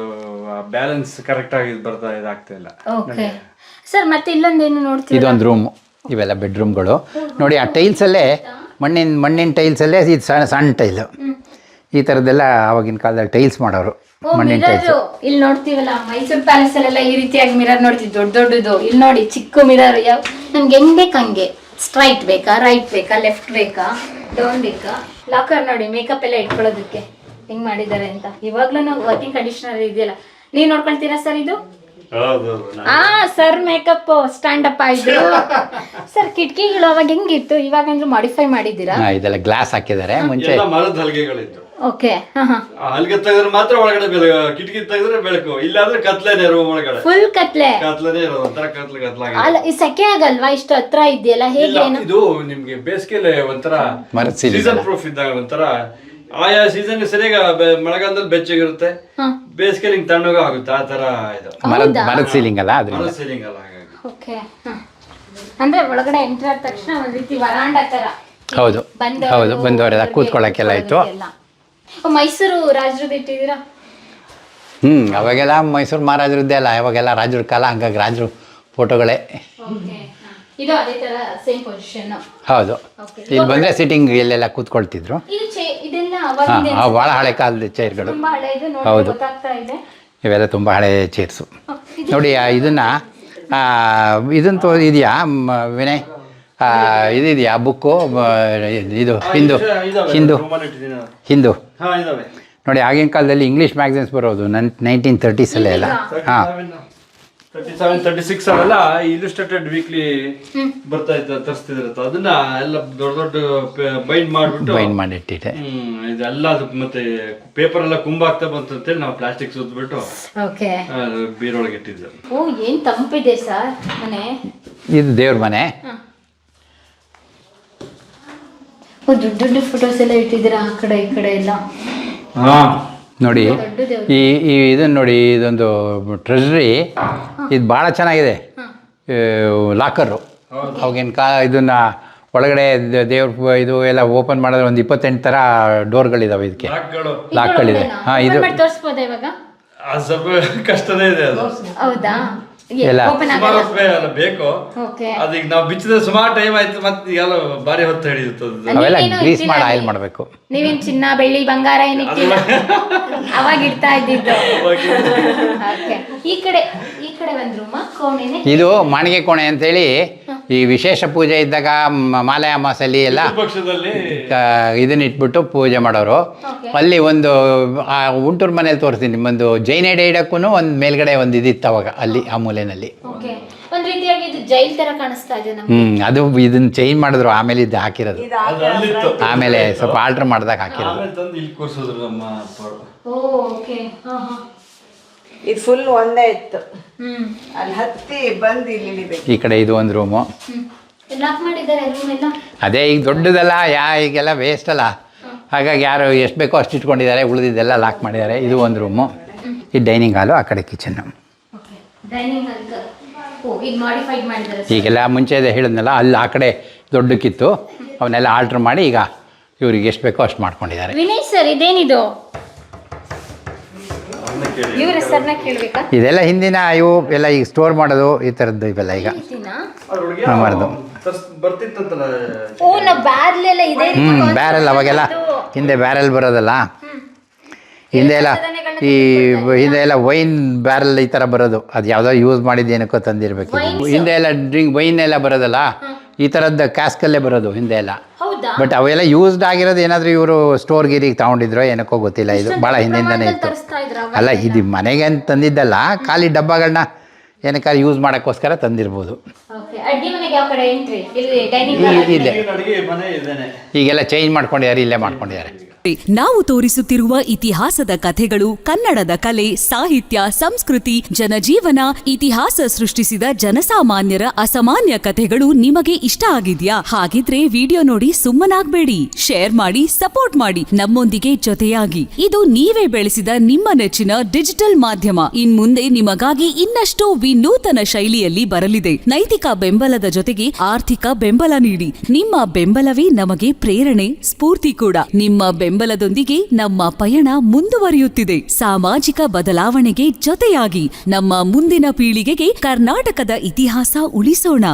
ಬ್ಯಾಲೆನ್ಸ್ ಕರೆಕ್ಟ್ ಆಗಿ ಬರ್ತಾ ಇದಾಗ್ತಾ ಇಲ್ಲ. ಓಕೆ ಸರ್, ಮತ್ತೆ ಇಲ್ಲೊಂದೇನು ನೋಡ್ತೀವಿ? ಇದೊಂದು ರೂಮು. ಇವೆಲ್ಲ ಬೆಡ್ರೂಮ್ಗಳು ನೋಡಿ. ಆ ಟೈಲ್ಸಲ್ಲೇ ಮಣ್ಣಿನ ಟೈಲ್ಸಲ್ಲೇ ಇದು ಸಣ್ಣ ಟೈಲು. ಈ ಥರದ್ದೆಲ್ಲ ಆವಾಗಿನ ಕಾಲದಲ್ಲಿ ಟೈಲ್ಸ್ ಮಾಡೋರು, ಮಣ್ಣಿನ ಟೈಲ್ಸ್. ಇಲ್ಲಿ ನೋಡ್ತೀವಲ್ಲ ಮೈಸೂರು ಪ್ಯಾಲೇಸ್ ಅಲ್ಲೆಲ್ಲ ಈ ರೀತಿಯಾಗಿ ಮಿರರ್ ನೋಡ್ತೀವಿ, ದೊಡ್ಡದು. ಇಲ್ಲಿ ನೋಡಿ ಚಿಕ್ಕ ಮಿರರ್, ಯಾವ ನಮ್ಗೆ ಹೆಂಗ್ ಬೇಕು ಹಂಗೆ. ಸ್ಟ್ರೈಟ್ ಬೇಕಾ, ರೈಟ್ ಬೇಕಾ, ಲೆಫ್ಟ್ ಬೇಕಾ, ಡೌನ್ ಬೇಕಾ. ಲಾಕರ್ ನೋಡಿ, ಮೇಕಪ್ ಎಲ್ಲ ಇಟ್ಕೊಳ್ಳೋದಕ್ಕೆ ಹೆಂಗ್ ಮಾಡಿದ್ದಾರೆ ಅಂತ. ಇವಾಗ್ಲೂ ವರ್ಕಿಂಗ್ ಕಂಡೀಷನರ್ ಇದೆಯಲ್ಲ, ನೀವ್ ನೋಡ್ಕೊಳ್ತೀರಾ ಸರ್ ಇದು? ಸರ್ ಮೇಕಪ್ ಸ್ಟ್ಯಾಂಡ್ ಅಪ್ ಆಯ್ತು ಸರ್. ಕಿಟಕಿಗಳು ಅವಾಗ ಹೆಂಗಿತ್ತು, ಇವಾಗ ಅಂದ್ರೆ ಮಾಡಿಫೈ ಮಾಡಿದ್ದೀರಾ? ಇದೆಲ್ಲ ಗ್ಲಾಸ್ ಹಾಕಿದ್ದಾರೆ. ಮುಂಚೆ ಮರದ ಹಲಗೆಗಳಿತ್ತು. ಓಕೆ. ಹಲಗೆ ತೆಗೆದ್ರೆ ಮಾತ್ರ ಒಳಗಡೆ ಕಿಟಕಿ ತೆಗೆದ್ರೆ ಬೆಳಕು, ಇಲ್ಲಾಂದ್ರೆ ಕತ್ಲೇನೆ ರೂಮ್ ಒಳಗಡೆ. ಫುಲ್ ಕತ್ಲೇನೆ ಇರೋದು, ಒಂಥರ ಕತ್ಲಾಗಿ. ಅಲ್ಲ, ಈ ಸೆಕೆ ಆಗಲ್ವಾ ಇಷ್ಟು ಹತ್ರ ಇದೆಯಲ್ಲ, ಹೇಗೆ? ಇದು ನಿಮ್ಗೆ ಬೇಸಿಗೆಲೆ ಒಂಥರ ಸೀಸನ್ ಪ್ರೂಫ್ ಇದ್ದಾಗ, ಒಂಥರ ಆಯಾ ಸೀಸನ್ ಸರಿಯಾಗಿ ಮಳೆಗಾಲದಲ್ಲಿ ಬೆಚ್ಚಗಿರುತ್ತೆ, ಬೇಸಿಗೆಲಿ ಹಿಂಗ್ ತಣ್ಣಗ ಆಗುತ್ತೆ. ಆ ತರ ಇದು ಮರದ ಸೀಲಿಂಗ್ ಅಲ್ಲ, ಅದ್ರಿಂದ ಸೀಲಿಂಗ್ ಅಲ್ಲ. ಹಾಗಾಗಿ ಓಕೆ. ಅಂದ್ರೆ ಒಳಗಡೆ ಎಂಟರ್ ಆದ ತಕ್ಷಣ ಒಂದ್ ರೀತಿ ವರಾಂಡ ತರ. ಹೌದು ಹೌದು, ಬಂದವರೆಲ್ಲ ಕೂತ್ಕೊಳ್ಳೋಕ್ಕೆಲ್ಲ ಇತ್ತು. ಮೈಸೂರು ರಾಜರದ್ದು ಇಟ್ಟಿದ್ದೀರಾ? ಅವಾಗೆಲ್ಲ ಮೈಸೂರು ಮಹಾರಾಜರದ್ದೇ ಅಲ್ಲ, ಅವಾಗೆಲ್ಲ ರಾಜರ ಕಾಲ, ಹಂಗಾಗಿ ರಾಜರು ಫೋಟೋಗಳೇ. ಇದು ಅದೇ ತರ ಸೇಮ್ ಪೊಸಿಷನ್. ಹೌದು, ಇಲ್ಲಿ ಬಂದ್ರೆ ಸಿಟ್ಟಿಂಗ್ ಇಲ್ಲೆಲ್ಲ ಕೂತ್ಕೊಳ್ತಿದ್ರು. ಇದೆಲ್ಲ ಭಾಳ ಹಳೆ ಕಾಲದ ಚೇರ್ಗಳು. ತುಂಬಾ ಹಳೆದು ನೋಡಿ, ಹೌದು, ಗೊತ್ತಾಗ್ತಾ ಇದೆ. ಇವೆಲ್ಲ ತುಂಬ ಹಳೆ ಚೇರ್ಸು. ನೋಡಿ ಇದನ್ನು ಇದೆಯಾ ವಿನಯ್? ಇದೆಯಾ ಬುಕ್ಕು? ಇದು ಹಿಂದೂ ನೋಡಿ, ಆಗಿನ ಕಾಲದಲ್ಲಿ ಇಂಗ್ಲೀಷ್ ಮ್ಯಾಗಝಿನ್ಸ್ ಬರೋದು 1930s ಎಲ್ಲ. ಹಾಂ, 37-36 ಅವೆಲ್ಲ ಇಲಿಸ್ಟ್ರೇಟೆಡ್ ವೀಕ್ಲಿ ಬರ್ತಾ ಇತ್ತು, ತರಿಸ್ತಿದ್ರು. ಅದನ್ನ ಎಲ್ಲ ದೊಡ್ಡ ಬೈಂಡ್ ಮಾಡಿಟ್ಟಿದೆ. ಇದೆಲ್ಲ ಅದು ಮತ್ತೆ ಪೇಪರ್ ಎಲ್ಲ ಕುಂಬಾಗ್ತಾ ಬಂತು ಅಂತೇಳಿ ನಾವು ಪ್ಲಾಸ್ಟಿಕ್ ಸುತ್ತಬಿಟ್ಟು ಬೀರೊಳಗೆ ಇಟ್ಟಿದ್ದೆ. ಓ, ಏನ್ ತಂಪಿದೆ ಸರ್ ಮನೆ. ಇದು ದೇವ್ರ ಮನೆ. ದೊಡ್ಡ ಫೋಟೋಸ್ ಎಲ್ಲ ಇಟ್ಟಿದ್ದೀರಾ ಆ ಕಡೆ ಈ ಕಡೆ ಎಲ್ಲ. ನೋಡಿ ಇದನ್ನು ನೋಡಿ, ಇದೊಂದು ಟ್ರೆಜರಿ. ಇದು ಭಾಳ ಚೆನ್ನಾಗಿದೆ. ಲಾಕರು ಅವಾಗಿನ ಇದನ್ನ ಒಳಗಡೆ ದೇವ್ರ ಇದು ಎಲ್ಲ ಓಪನ್ ಮಾಡಿದ್ರೆ ಒಂದು 28 ಥರ ಡೋರ್ಗಳಿದಾವೆ. ಇದಕ್ಕೆ ಲಾಕ್ಗಳಿದೆ. ಹಾಂ, ಇದು ತೋರಿಸ್ಬೋದಾ ಇವಾಗ? ಸ್ವಲ್ಪ ಕಷ್ಟನೇ ಇದೆ ಅದು. ಹೌದಾ? ಬೇಕು. ಅದೀಗ ನಾವು ಬಿಚ್ಚಿದ ಸುಮಾರು ಟೈಮ್ ಆಯ್ತು, ಮತ್ತೆ ಎಲ್ಲ ಬಾರಿ ಹೊತ್ತು ಹಿಡಿಯುತ್ತದೆ. ಅವೆಲ್ಲ ಗ್ರೀಸ್ ಮಾಡಿ ಆಯಿಲ್ ಮಾಡಬೇಕು. ನೀವೇನ್ ಚಿನ್ನ ಬೆಳ್ಳಿ ಬಂಗಾರ ಏನಿಟ್ಟಿಲ್ಲ, ಅವಾಗ ಇಡ್ತಾ ಇದ್ದಿದ್ದು. ಈ ಕಡೆ ಒಂದ್ ರೂಮ ಕೋಣೆನೆ. ಇದು ಮಾಣಿಗೆ ಕೋಣೆ ಅಂತೇಳಿ ಈ ವಿಶೇಷ ಪೂಜೆ ಇದ್ದಾಗ ಮಾಲೆ ಅಮಾಸಲ್ಲಿ ಎಲ್ಲ ಇದನ್ನ ಇಟ್ಬಿಟ್ಟು ಪೂಜೆ ಮಾಡೋರು. ಅಲ್ಲಿ ಒಂದು ಉಂಟೂರು ಮನೇಲಿ ತೋರಿಸ್ತೀನಿ, ಒಂದು ಜೈನ ಇಡಕ್ಕೂ ಒಂದು ಮೇಲ್ಗಡೆ ಒಂದು ಇದಿತ್ತು ಅವಾಗ, ಅಲ್ಲಿ ಆ ಮೂಲೆಯಲ್ಲಿ. ಅದು ಇದನ್ನ ಚೇಂಜ್ ಮಾಡಿದ್ರು, ಆಮೇಲೆ ಇದು ಹಾಕಿರೋದು. ಆಮೇಲೆ ಸ್ವಲ್ಪ ಆಲ್ಟರ್ ಮಾಡಿದಾಗ ಹಾಕಿರೋದು. ಇದು ಫುಲ್ ಒಂದೇ ಇತ್ತು, ಅಲ್ಲಿ ಹತ್ತಿ ಬಂದು ಇಲ್ಲಿ ಇಳಿಬೇಕು. ಈ ಕಡೆ ಇದು ಒಂದು ರೂಮು. ಅದೇ ಈಗ ದೊಡ್ಡದಲ್ಲ, ಈಗೆಲ್ಲ ವೇಸ್ಟ್ ಅಲ್ಲ, ಹಾಗಾಗಿ ಯಾರು ಎಷ್ಟು ಬೇಕೋ ಅಷ್ಟು ಇಟ್ಕೊಂಡಿದ್ದಾರೆ, ಉಳಿದಿದ್ದೆಲ್ಲ ಲಾಕ್ ಮಾಡಿದ್ದಾರೆ. ಇದು ಒಂದು ರೂಮು, ಇದು ಡೈನಿಂಗ್ ಹಾಲು, ಆ ಕಡೆ ಕಿಚನ್ನು. ಈಗೆಲ್ಲ ಮುಂಚೆ ಹೇಳಿದ್ನಲ್ಲ, ಅಲ್ಲಿ ಆ ಕಡೆ ದೊಡ್ಡಕ್ಕಿತ್ತು, ಅವನ್ನೆಲ್ಲ ಆಲ್ಟ್ರ್ ಮಾಡಿ ಈಗ ಇವ್ರಿಗೆ ಎಷ್ಟು ಬೇಕೋ ಅಷ್ಟು ಮಾಡ್ಕೊಂಡಿದ್ದಾರೆ. ವಿನಯ್ ಸರ್, ಇದೇನಿದು? ಇದೆಲ್ಲ ಹಿಂದಿನ ಇವು ಎಲ್ಲ ಈಗ ಸ್ಟೋರ್ ಮಾಡೋದು, ಈ ಥರದ್ದು ಇವೆಲ್ಲ ಈಗ ಮರದು. ಬ್ಯಾರೆಲ್ ಅವಾಗೆಲ್ಲ ಹಿಂದೆ ಬ್ಯಾರೆಲ್ ಬರೋದಲ್ಲ, ಹಿಂದೆ ಎಲ್ಲ ವೈನ್ ಬ್ಯಾರಲ್ ಈ ಥರ ಬರೋದು. ಅದು ಯಾವುದೋ ಯೂಸ್ ಮಾಡಿದ್ದು ಏನಕ್ಕೋ ತಂದಿರಬೇಕು. ಹಿಂದೆ ಎಲ್ಲ ವೈನ್ ಎಲ್ಲ ಬರೋದಲ್ಲ, ಈ ಥರದ್ದು ಕ್ಯಾಸ್ಕಲ್ಲೇ ಬರೋದು ಹಿಂದೆ ಎಲ್ಲ. ಬಟ್ ಅವೆಲ್ಲ ಯೂಸ್ಡ್ ಆಗಿರೋದು ಏನಾದರೂ ಇವರು ಸ್ಟೋರ್ ಗಿರಿಗೆ ತಗೊಂಡಿದ್ರೋ ಏನಕ್ಕೋ ಗೊತ್ತಿಲ್ಲ. ಇದು ಭಾಳ ಹಿಂದಿಂದನೇ ಇತ್ತು. ಅಲ್ಲ, ಇದು ಮನೆಗೆ ಅಂತ ತಂದಿದ್ದಲ್ಲ, ಖಾಲಿ ಡಬ್ಬಗಳನ್ನ ಏನಕ್ಕಾದ್ರೆ ಯೂಸ್ ಮಾಡೋಕ್ಕೋಸ್ಕರ ತಂದಿರ್ಬೋದು. ಈಗೆಲ್ಲ ಚೇಂಜ್ ಮಾಡ್ಕೊಂಡಿದ್ದಾರೆ, ಇಲ್ಲೇ ಮಾಡ್ಕೊಂಡಿದ್ದಾರೆ. ನಾವು ತೋರಿಸುತ್ತಿರುವ ಇತಿಹಾಸದ ಕಥೆಗಳು ಕನ್ನಡದ ಕಲೆ, ಸಾಹಿತ್ಯ, ಸಂಸ್ಕೃತಿ, ಜನಜೀವನ, ಇತಿಹಾಸ ಸೃಷ್ಟಿಸಿದ ಜನಸಾಮಾನ್ಯರ ಅಸಾಮಾನ್ಯ ಕಥೆಗಳು ನಿಮಗೆ ಇಷ್ಟ ಆಗಿದ್ಯಾ? ಹಾಗಿದ್ರೆ ವಿಡಿಯೋ ನೋಡಿ ಸುಮ್ಮನಾಗ್ಬೇಡಿ, ಶೇರ್ ಮಾಡಿ, ಸಪೋರ್ಟ್ ಮಾಡಿ, ನಮ್ಮೊಂದಿಗೆ ಜೊತೆಯಾಗಿ. ಇದು ನೀವೇ ಬೆಳೆಸಿದ ನಿಮ್ಮ ನೆಚ್ಚಿನ ಡಿಜಿಟಲ್ ಮಾಧ್ಯಮ. ಇನ್ಮುಂದೆ ನಿಮಗಾಗಿ ಇನ್ನಷ್ಟು ವಿನೂತನ ಶೈಲಿಯಲ್ಲಿ ಬರಲಿದೆ. ನೈತಿಕ ಬೆಂಬಲದ ಜೊತೆಗೆ ಆರ್ಥಿಕ ಬೆಂಬಲ ನೀಡಿ. ನಿಮ್ಮ ಬೆಂಬಲವೇ ನಮಗೆ ಪ್ರೇರಣೆ, ಸ್ಫೂರ್ತಿ ಕೂಡ. ನಿಮ್ಮ ಬೆಂಬಲದೊಂದಿಗೆ ನಮ್ಮ ಪಯಣ ಮುಂದುವರಿಯುತ್ತಿದೆ. ಸಾಮಾಜಿಕ ಬದಲಾವಣೆಗೆ ಜೊತೆಯಾಗಿ ನಮ್ಮ ಮುಂದಿನ ಪೀಳಿಗೆಗೆ ಕರ್ನಾಟಕದ ಇತಿಹಾಸ ಉಳಿಸೋಣ.